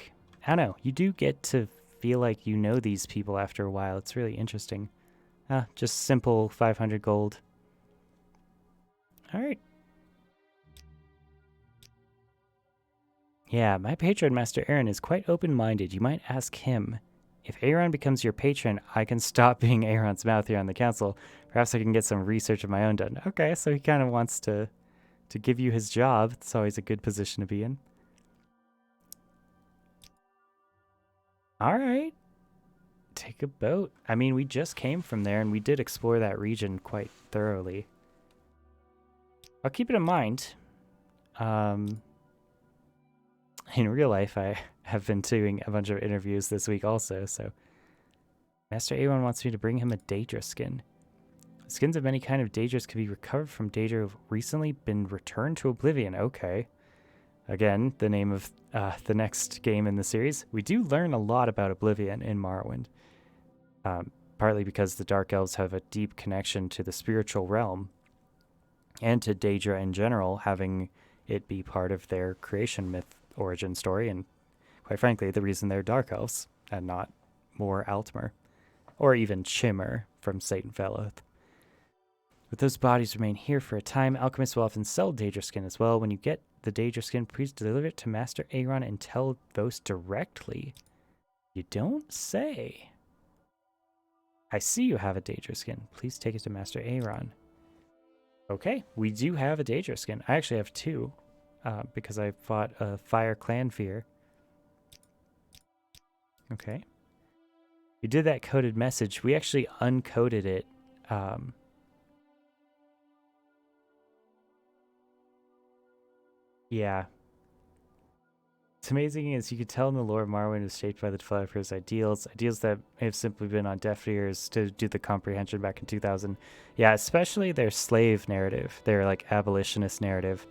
don't know, you do get to feel like you know these people after a while. It's really interesting. Just simple 500 gold. All right. Yeah, my patron, Master Aaron, is quite open-minded. You might ask him. If Aaron becomes your patron, I can stop being Aaron's mouth here on the council. Perhaps I can get some research of my own done. Okay, so he kind of wants to give you his job. It's always a good position to be in. All right. Take a boat. I mean, we just came from there, and we did explore that region quite thoroughly. I'll keep it in mind. In real life, I have been doing a bunch of interviews this week also, so... Master A1 wants me to bring him a Daedra skin. Skins of any kind of Daedras can be recovered from Daedra have recently been returned to Oblivion. Okay. Again, the name of the next game in the series. We do learn a lot about Oblivion in Morrowind. Partly because the Dark Elves have a deep connection to the spiritual realm and to Daedra in general, having it be part of their creation myth origin story, and quite frankly, the reason they're Dark Elves and not more Altmer, or even Chimmer from Satan Felloth. But those bodies remain here for a time. Alchemists will often sell Daedra skin as well. When you get the Daedra skin, please deliver it to Master Aaron and tell those directly. You don't say. I see you have a Daedra skin. Please take it to Master Aaron. Okay, we do have a Daedra skin. I actually have two, because I fought a Fire Clan Fear. Okay. We did that coded message. We actually uncoded it. Yeah. It's amazing as you could tell in the lore, Morrowind was shaped by the developers' ideals that may have simply been on deaf ears to do the comprehension back in 2000. Yeah, especially their slave narrative, their like abolitionist narrative.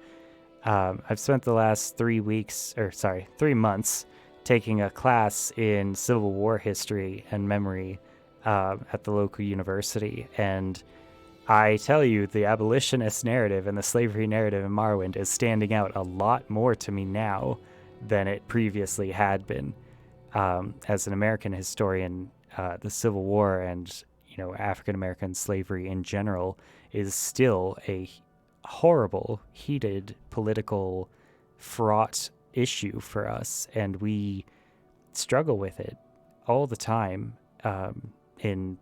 I've spent the last 3 months taking a class in Civil War history and memory at the local university, and I tell you, the abolitionist narrative and the slavery narrative in Morrowind is standing out a lot more to me now than it previously had been. As an American historian, the Civil War and African American slavery in general is still a horrible, heated, political, fraught issue for us, and we struggle with it all the time in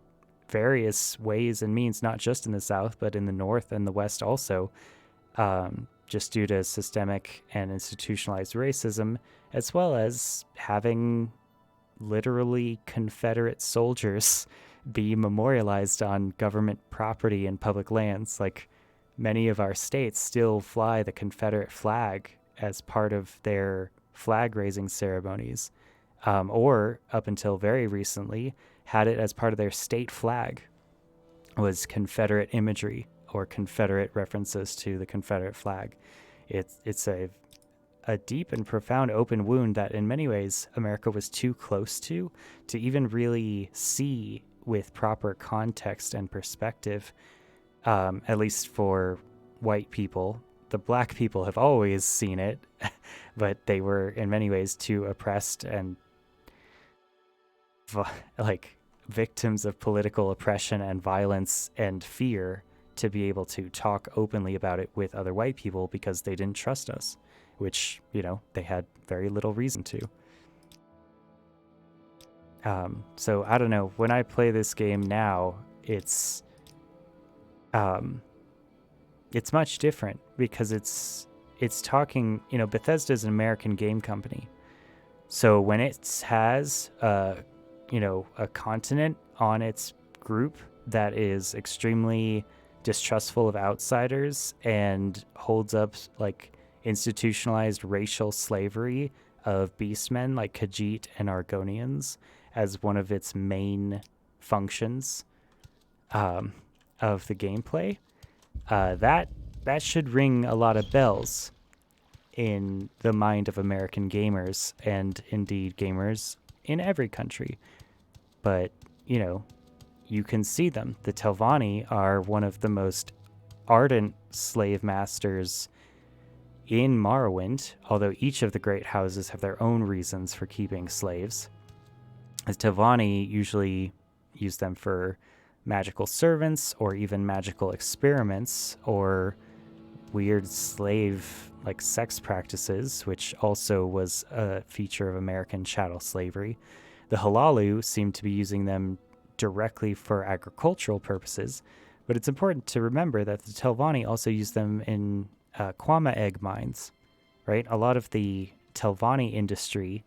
various ways and means, not just in the South, but in the North and the West also, just due to systemic and institutionalized racism, as well as having literally Confederate soldiers be memorialized on government property and public lands. Like, many of our states still fly the Confederate flag as part of their flag-raising ceremonies, or up until very recently, had it as part of their state flag, was Confederate imagery or Confederate references to the Confederate flag. It's a deep and profound open wound that in many ways America was too close to even really see with proper context and perspective, at least for white people. The black people have always seen it, but they were in many ways too oppressed and like victims of political oppression and violence and fear to be able to talk openly about it with other white people because they didn't trust us, which, they had very little reason to. So I don't know, when I play this game now, it's much different because it's talking, Bethesda's an American game company. So when it has a continent on its group that is extremely distrustful of outsiders and holds up like institutionalized racial slavery of beastmen like Khajiit and Argonians as one of its main functions of the gameplay, that should ring a lot of bells in the mind of American gamers, and indeed gamers in every country. But, you can see them. The Telvanni are one of the most ardent slave masters in Morrowind, although each of the great houses have their own reasons for keeping slaves. As Telvanni usually use them for magical servants or even magical experiments, or weird slave like sex practices, which also was a feature of American chattel slavery. The Halalu seemed to be using them directly for agricultural purposes, but it's important to remember that the Telvanni also used them in Kwama egg mines, right? A lot of the Telvanni industry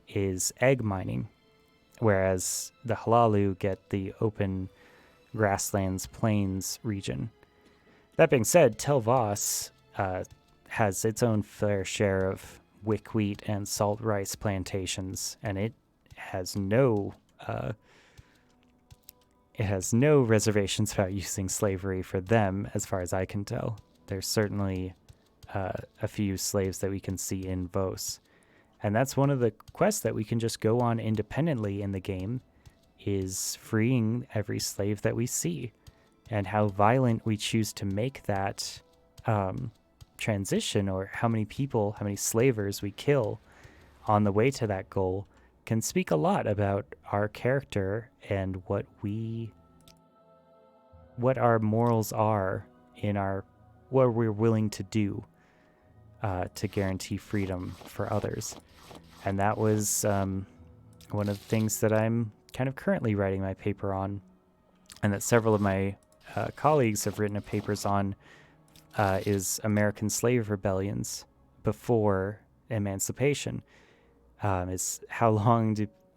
is egg mining, whereas the Halalu get the open grasslands, plains region. That being said, Telvas has its own fair share of wick-wheat and salt rice plantations, and it has no reservations about using slavery for them, as far as I can tell. There's certainly a few slaves that we can see in Vos. And that's one of the quests that we can just go on independently in the game, is freeing every slave that we see. And how violent we choose to make that transition, or how many slavers we kill on the way to that goal, can speak a lot about our character and what our morals are in what we're willing to do to guarantee freedom for others. And that was one of the things that I'm kind of currently writing my paper on, and that several of my colleagues have written papers on, is American slave rebellions before emancipation. Is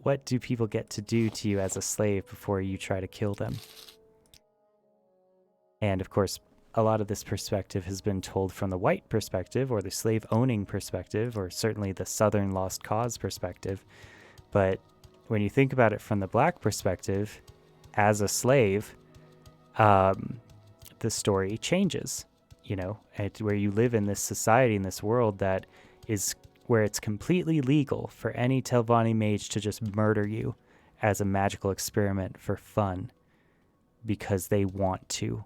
what do people get to do to you as a slave before you try to kill them? And of course, a lot of this perspective has been told from the white perspective, or the slave-owning perspective, or certainly the Southern Lost Cause perspective. But when you think about it from the black perspective, as a slave, the story changes, where you live in this society, in this world that is where it's completely legal for any Telvanni mage to just murder you as a magical experiment for fun because they want to,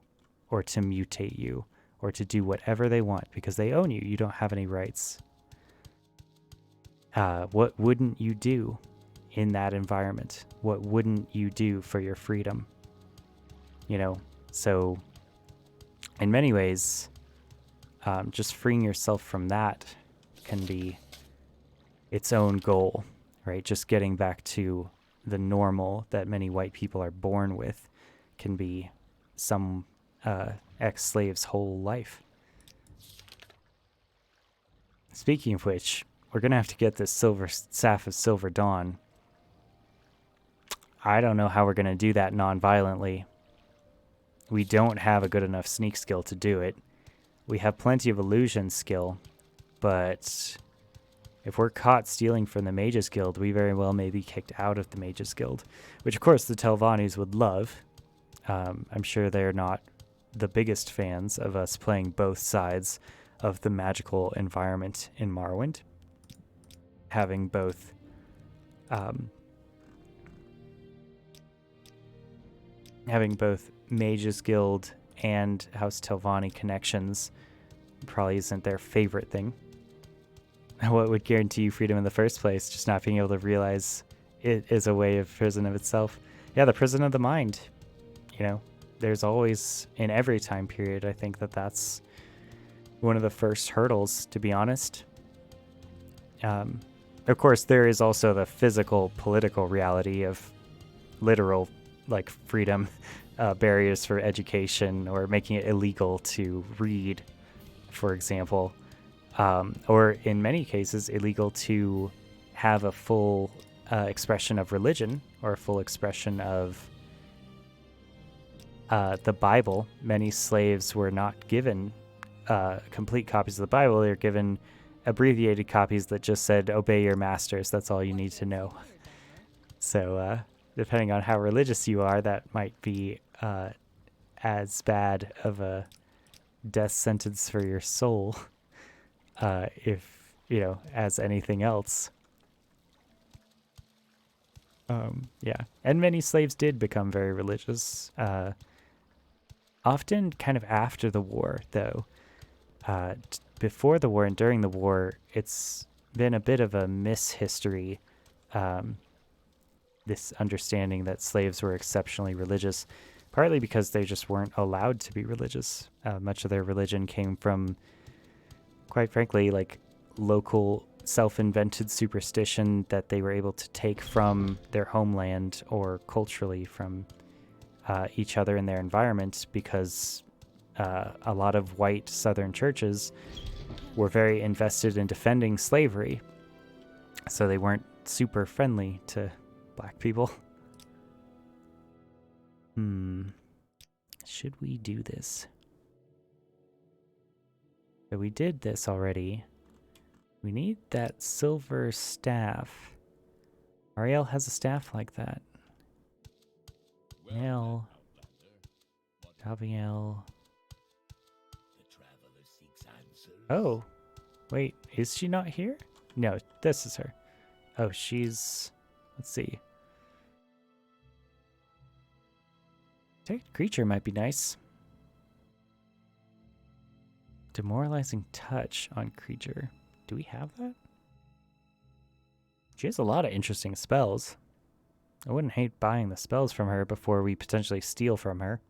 or to mutate you, or to do whatever they want because they own you. You don't have any rights. What wouldn't you do in that environment? What wouldn't you do for your freedom? So in many ways, just freeing yourself from that can be its own goal, right? Just getting back to the normal that many white people are born with can be some ex-slave's whole life. Speaking of which, we're going to have to get this Staff of Silver Dawn. I don't know how we're going to do that non-violently. We don't have a good enough sneak skill to do it. We have plenty of illusion skill, but if we're caught stealing from the Mages Guild, we very well may be kicked out of the Mages Guild, which of course the Telvannis would love. I'm sure they're not the biggest fans of us playing both sides of the magical environment in Morrowind. Having both Mages Guild and House Telvanni connections probably isn't their favorite thing. What would guarantee you freedom in the first place? Just not being able to realize it is a way of prison of itself. Yeah, the prison of the mind. There's always, in every time period, I think that's one of the first hurdles, to be honest. Of course, there is also the physical, political reality of literal, freedom, barriers for education, or making it illegal to read, for example. Or in many cases, illegal to have a full expression of religion, or a full expression of the Bible. Many slaves were not given complete copies of the Bible. They were given abbreviated copies that just said, "Obey your masters." That's all you need to know. So depending on how religious you are, that might be as bad of a death sentence for your soul if as anything else. And many slaves did become very religious, often kind of after the war, though. Before the war and during the war, it's been a bit of a mishistory, this understanding that slaves were exceptionally religious, partly because they just weren't allowed to be religious. Much of their religion came from quite frankly, like local self-invented superstition that they were able to take from their homeland or culturally from each other in their environment, because a lot of white Southern churches were very invested in defending slavery, so they weren't super friendly to black people. Should we do this? So we did this already. We need that silver staff. Ariel has a staff like that. Nell. Gabrielle. Oh, wait, is she not here? No, this is her. Oh, she's... Let's see. Protect creature might be nice. Demoralizing touch on creature. Do we have that? She has a lot of interesting spells. I wouldn't hate buying the spells from her before we potentially steal from her.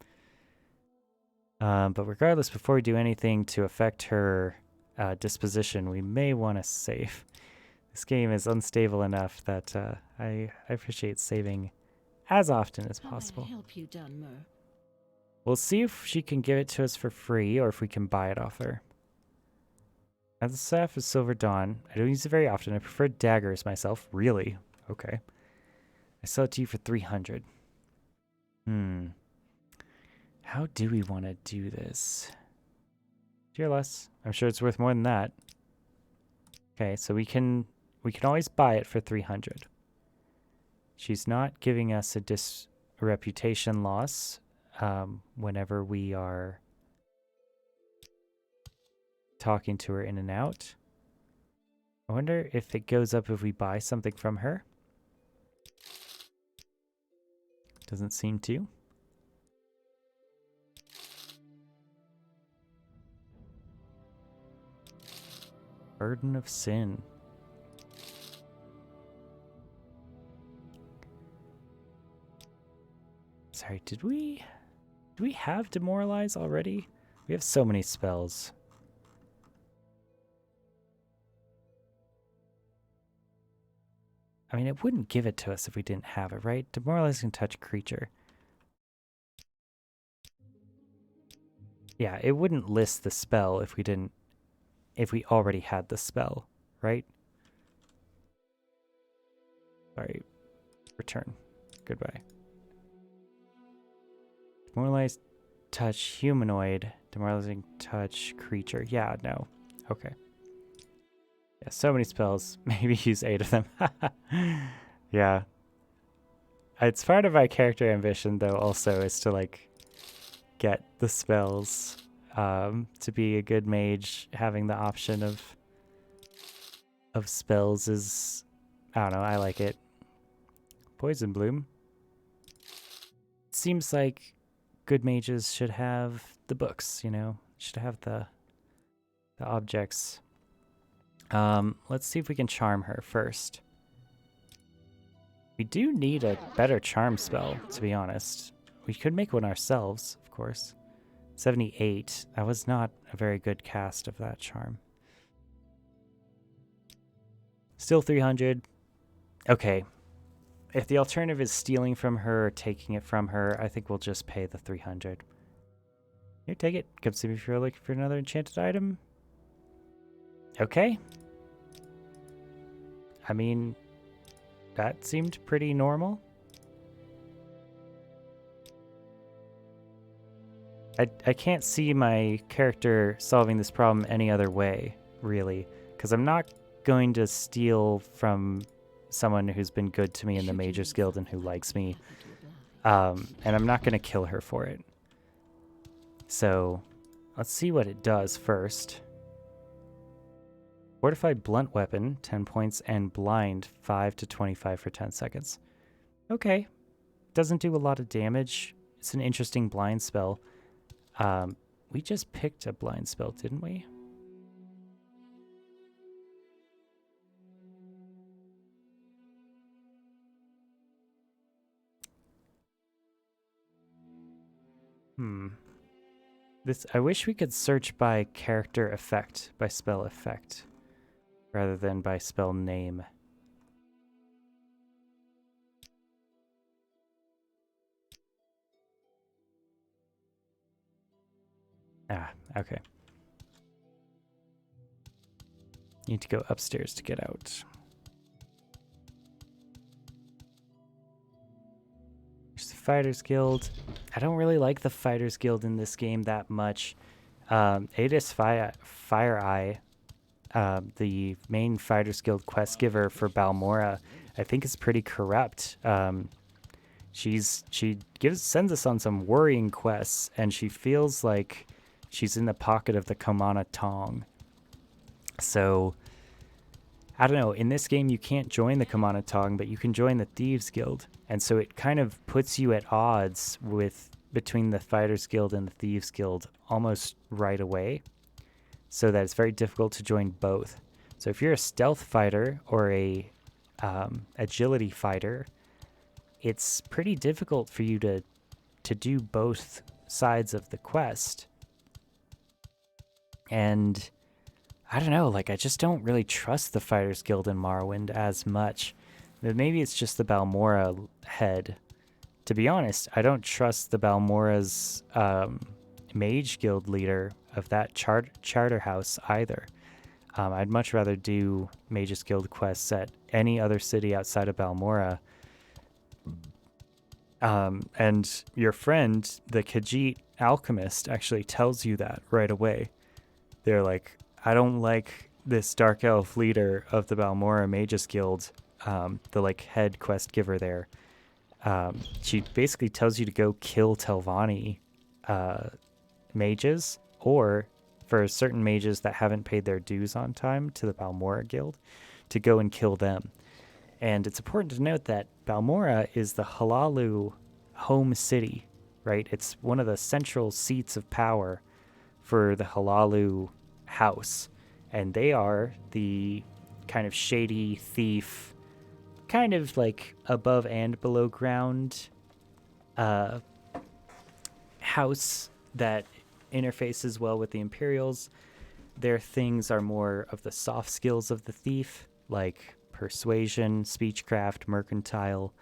But regardless, before we do anything to affect her disposition, we may want to save. This game is unstable enough that I appreciate saving as often as possible. How may I help you, Dunmer? We'll see if she can give it to us for free or if we can buy it off her. Now the staff is Silver Dawn. I don't use it very often. I prefer daggers myself. Really? Okay. I sell it to you for 300. How do we want to do this? Dear less. I'm sure it's worth more than that. Okay, so we can always buy it for 300. She's not giving us a reputation loss whenever we are talking to her in and out. I wonder if it goes up if we buy something from her. Doesn't seem to. Burden of Sin. Sorry, did we have Demoralize already? We have so many spells. I mean, it wouldn't give it to us if we didn't have it, right? Demoralizing touch creature. Yeah, it wouldn't list the spell if we already had the spell, right? Sorry. Return. Goodbye. Demoralized touch humanoid. Demoralizing touch creature. Yeah, no. Okay. Yeah, so many spells. Maybe use 8 of them. Yeah. It's part of my character ambition, though, also, is to, like, get the spells. To be a good mage, having the option of spells is... I don't know, I like it. Poison Bloom. Seems like good mages should have the books, you know? Should have the objects. Let's see if we can charm her first. We do need a better charm spell, to be honest. We could make one ourselves, of course. 78. That was not a very good cast of that charm. Still 300. Okay. If the alternative is stealing from her or taking it from her, I think we'll just pay the 300. Here, take it. Come see me if you're looking for another enchanted item. Okay. I mean, that seemed pretty normal. I can't see my character solving this problem any other way, really, because I'm not going to steal from someone who's been good to me in the Mage's Guild and who likes me, and I'm not going to kill her for it. So let's see what it does first. Fortified blunt weapon, 10 points, and blind, 5 to 25 for 10 seconds. Okay. Doesn't do a lot of damage. It's an interesting blind spell. We just picked a blind spell, didn't we? I wish we could search by character effect, by spell effect, rather than by spell name. Ah, okay. Need to go upstairs to get out. There's the Fighters Guild. I don't really like the Fighters Guild in this game that much. Adis Fire Eye, the main Fighters Guild quest giver for Balmora, I think is pretty corrupt. She sends us on some worrying quests, and she feels like she's in the pocket of the Komana Tong. So, I don't know, in this game you can't join the Komana Tong, but you can join the Thieves Guild. And so it kind of puts you at odds between the Fighters Guild and the Thieves Guild almost right away, so that it's very difficult to join both. So if you're a stealth fighter or a agility fighter, it's pretty difficult for you to do both sides of the quest. And I don't know, like, I just don't really trust the Fighters Guild in Morrowind as much. But maybe it's just the Balmora head. To be honest, I don't trust the Balmora's Mage Guild leader of that charter house either. I'd much rather do Mages Guild quests at any other city outside of Balmora. And your friend, the Khajiit alchemist, actually tells you that right away. They're like, I don't like this dark elf leader of the Balmora Mages Guild, the like head quest giver there. She basically tells you to go kill Telvanni mages, or for certain mages that haven't paid their dues on time to the Balmora Guild, to go and kill them. And it's important to note that Balmora is the Hlaalu home city, right? It's one of the central seats of power for the Hlaalu house. And they are the kind of shady thief, kind of like above and below ground house that interfaces well with the Imperials. Their things are more of the soft skills of the thief, like persuasion, speechcraft, mercantile.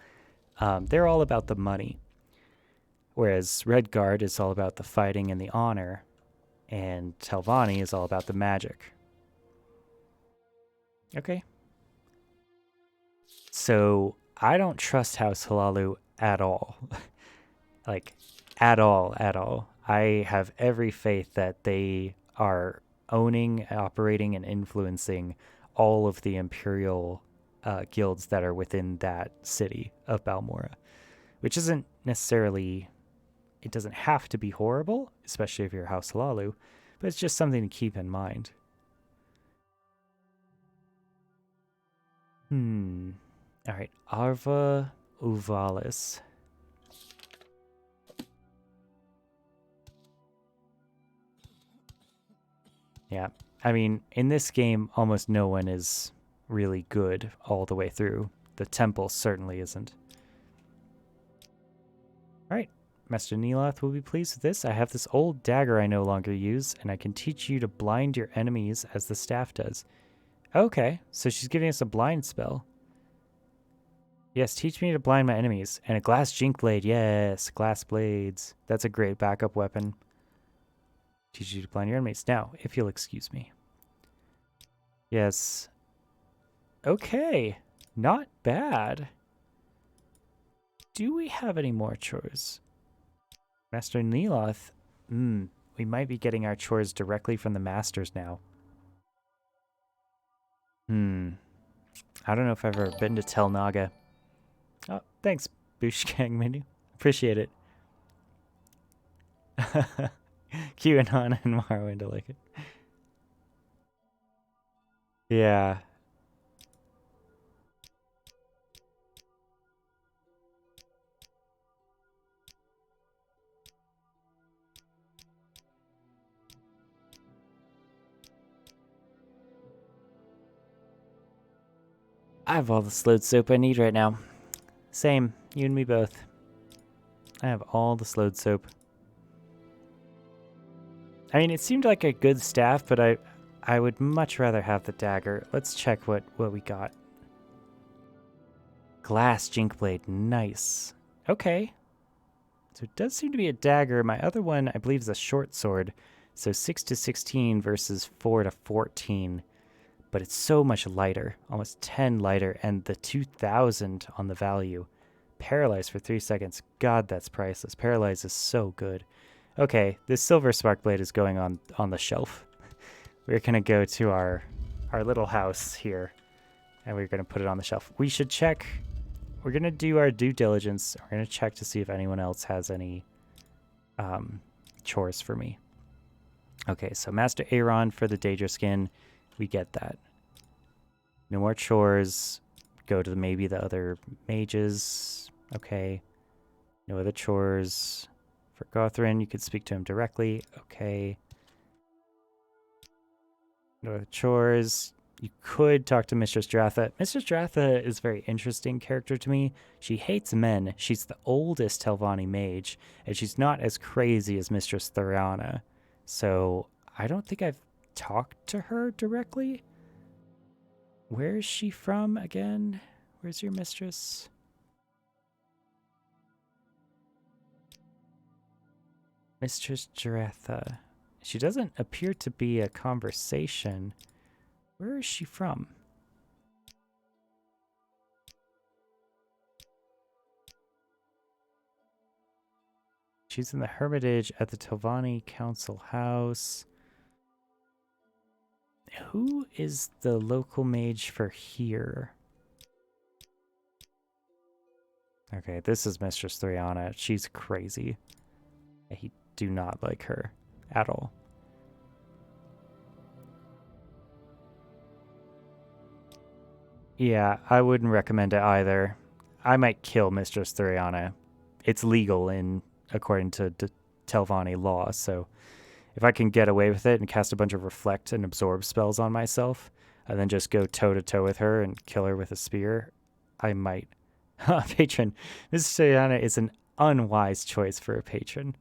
They're all about the money. Whereas Redguard is all about the fighting and the honor, and Telvanni is all about the magic. Okay. So I don't trust House Hlaalu at all. Like, at all. I have every faith that they are owning, operating, and influencing all of the Imperial guilds that are within that city of Balmora, which isn't necessarily, it doesn't have to be horrible, especially if you're House Hlaalu, but it's just something to keep in mind. All right, Arva Uvalis. Yeah, I mean, in this game, almost no one is really good all the way through. The temple certainly isn't. All right, Master Neeloth will be pleased with this. I have this old dagger I no longer use, and I can teach you to blind your enemies as the staff does. Okay, so she's giving us a blind spell. Yes, teach me to blind my enemies. And a glass jink blade. Yes, glass blades. That's a great backup weapon. Teach you to blind your enemies. Now, if you'll excuse me. Yes. Okay. Not bad. Do we have any more chores? Master Neeloth. We might be getting our chores directly from the masters now. I don't know if I've ever been to Tel Naga. Oh, thanks, Bushgang menu. Appreciate it. QAnon and Morrowind, I like it. Yeah. I have all the slowed soap I need right now. Same, you and me both. I have all the slowed soap. I mean, it seemed like a good staff, but I would much rather have the dagger. Let's check what we got. Glass Jinkblade, nice. Okay. So it does seem to be a dagger. My other one, I believe, is a short sword. So 6 to 16 versus 4 to 14. But it's so much lighter, almost 10 lighter, and the 2,000 on the value. Paralyzed for 3 seconds. God, that's priceless. Paralyzed is so good. Okay, this silver spark blade is going on the shelf. We're going to go to our little house here, and we're going to put it on the shelf. We should check. We're going to do our due diligence. We're going to check to see if anyone else has any chores for me. Okay, so Master Aaron for the Daedra skin. We get that. No more chores. Go to maybe the other mages. Okay. No other chores. For Gothrin, you could speak to him directly. Okay. No other chores. You could talk to Mistress Dratha. Mistress Dratha is a very interesting character to me. She hates men. She's the oldest Telvanni mage, and she's not as crazy as Mistress Theriana. So I don't think I've talked to her directly. Where is she from again? Where's your mistress? Mistress Dratha. She doesn't appear to be a conversation. Where is she from? She's in the Hermitage at the Telvanni Council House. Who is the local mage for here? Okay, this is Mistress Theriana. She's crazy. I do not like her at all. Yeah, I wouldn't recommend it either. I might kill Mistress Theriana. It's legal according to Telvanni law, so if I can get away with it and cast a bunch of reflect and absorb spells on myself, and then just go toe-to-toe with her and kill her with a spear, I might. Patron. Mistress Theriana is an unwise choice for a patron.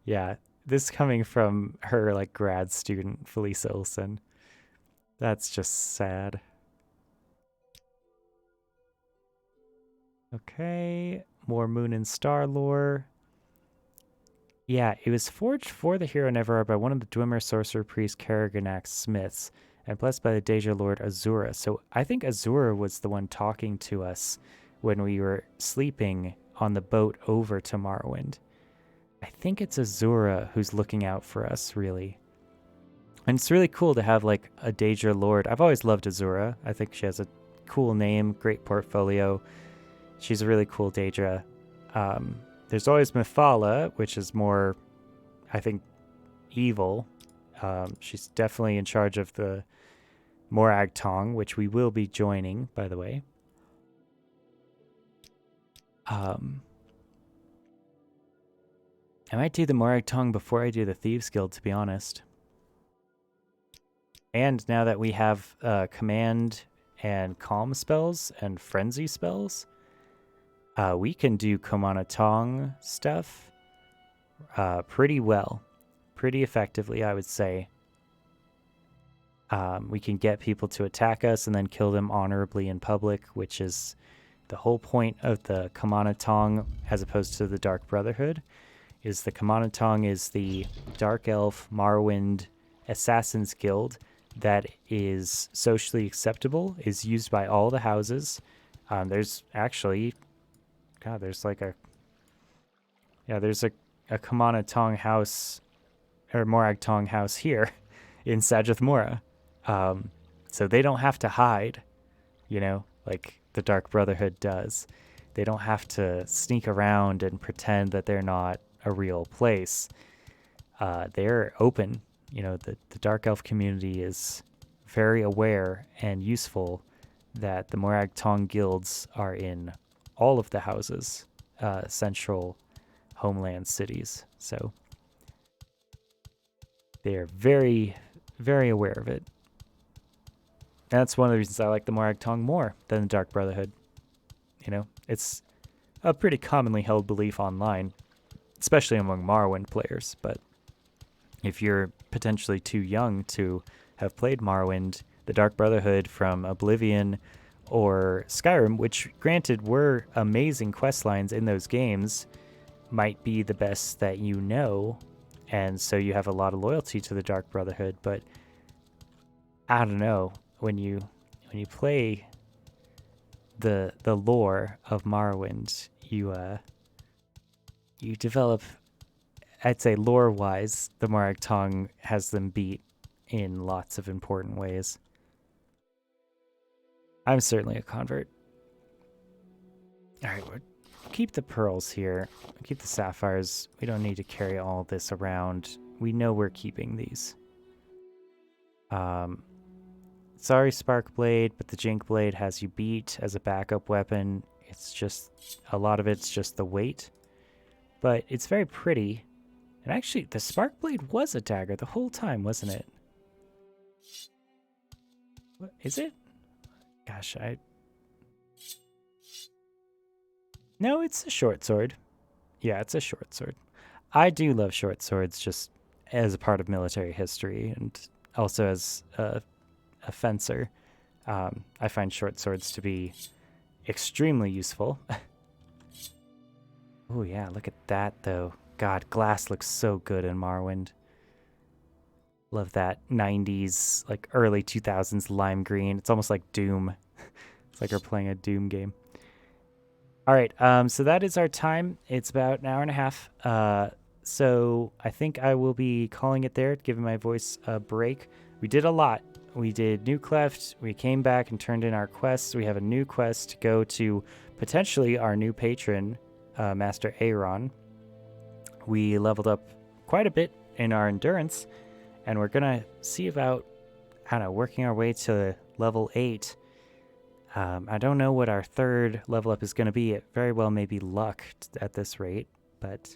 Yeah, this coming from her like grad student, Felisa Olsen. That's just sad. Okay, more Moon and Star lore. Yeah, it was forged for the hero Neverard by one of the Dwemer sorcerer priest Karaganak's smiths, and blessed by the Daedra Lord Azura. So I think Azura was the one talking to us when we were sleeping on the boat over to Morrowind. I think it's Azura who's looking out for us, really. And it's really cool to have, like, a Daedra Lord. I've always loved Azura. I think she has a cool name, great portfolio. She's a really cool Daedra. There's always Mephala, which is more, I think, evil. She's definitely in charge of the Morag Tong, which we will be joining, by the way. I might do the Morag Tong before I do the Thieves Guild, to be honest. And now that we have command and calm spells and frenzy spells, we can do Komana Tong stuff pretty well. Pretty effectively, I would say. We can get people to attack us and then kill them honorably in public, which is the whole point of the Komana Tong as opposed to the Dark Brotherhood. Is the Komana Tong is the Dark Elf Morrowind Assassins Guild that is socially acceptable, is used by all the houses. There's actually, God, there's like there's a Komana Tong house, or Morag Tong house here in Sajath Mora. So they don't have to hide, like the Dark Brotherhood does. They don't have to sneak around and pretend that they're not a real place. They're open. The Dark Elf community is very aware and useful that the Morag Tong guilds are in all of the houses, central homeland cities. So they're very, very aware of it. That's one of the reasons I like the Morag Tong more than the Dark Brotherhood. It's a pretty commonly held belief online, especially among Morrowind players, but if you're potentially too young to have played Morrowind, the Dark Brotherhood from Oblivion or Skyrim, which granted were amazing quest lines in those games, might be the best that you know, and so you have a lot of loyalty to the Dark Brotherhood. But I don't know, when you play the lore of Morrowind, you develop, I'd say lore-wise, the Morag Tong has them beat in lots of important ways. I'm certainly a convert. All right, we'll keep the pearls here. Keep the sapphires. We don't need to carry all this around. We know we're keeping these. Sorry, Spark Blade, but the Jink Blade has you beat as a backup weapon. It's just, a lot of it's just the weight. But it's very pretty. And actually, the Spark Blade was a dagger the whole time, wasn't it? What, is it? Gosh, No, it's a short sword. Yeah, it's a short sword. I do love short swords just as a part of military history and also as a fencer. I find short swords to be extremely useful. Oh yeah, look at that though. God, glass looks so good in Morrowind. Love that 90s, like early 2000s lime green. It's almost like Doom. It's like we're playing a Doom game. All right, so that is our time. It's about an hour and a half. So I think I will be calling it there, giving my voice a break. We did a lot. We did New Clift. We came back and turned in our quests. We have a new quest to go to potentially our new patron, Master Aaron. We leveled up quite a bit in our endurance, and we're going to see about, I don't know, working our way to level 8. I don't know what our third level up is going to be. It very well may be luck at this rate, but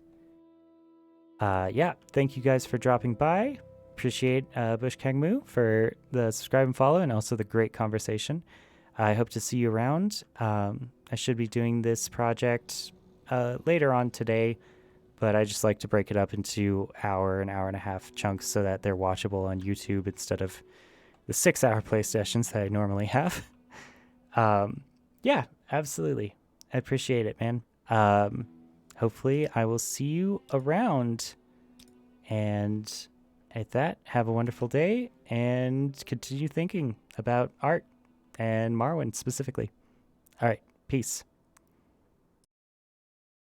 yeah, thank you guys for dropping by. Appreciate Bush Kangmu for the subscribe and follow and also the great conversation. I hope to see you around. I should be doing this project later on today, but I just like to break it up into hour and a half chunks so that they're watchable on YouTube instead of the 6-hour play sessions that I normally have. Yeah, absolutely. I appreciate it, man. Hopefully I will see you around. And at that, have a wonderful day and continue thinking about art and Morrowind specifically. All right, peace.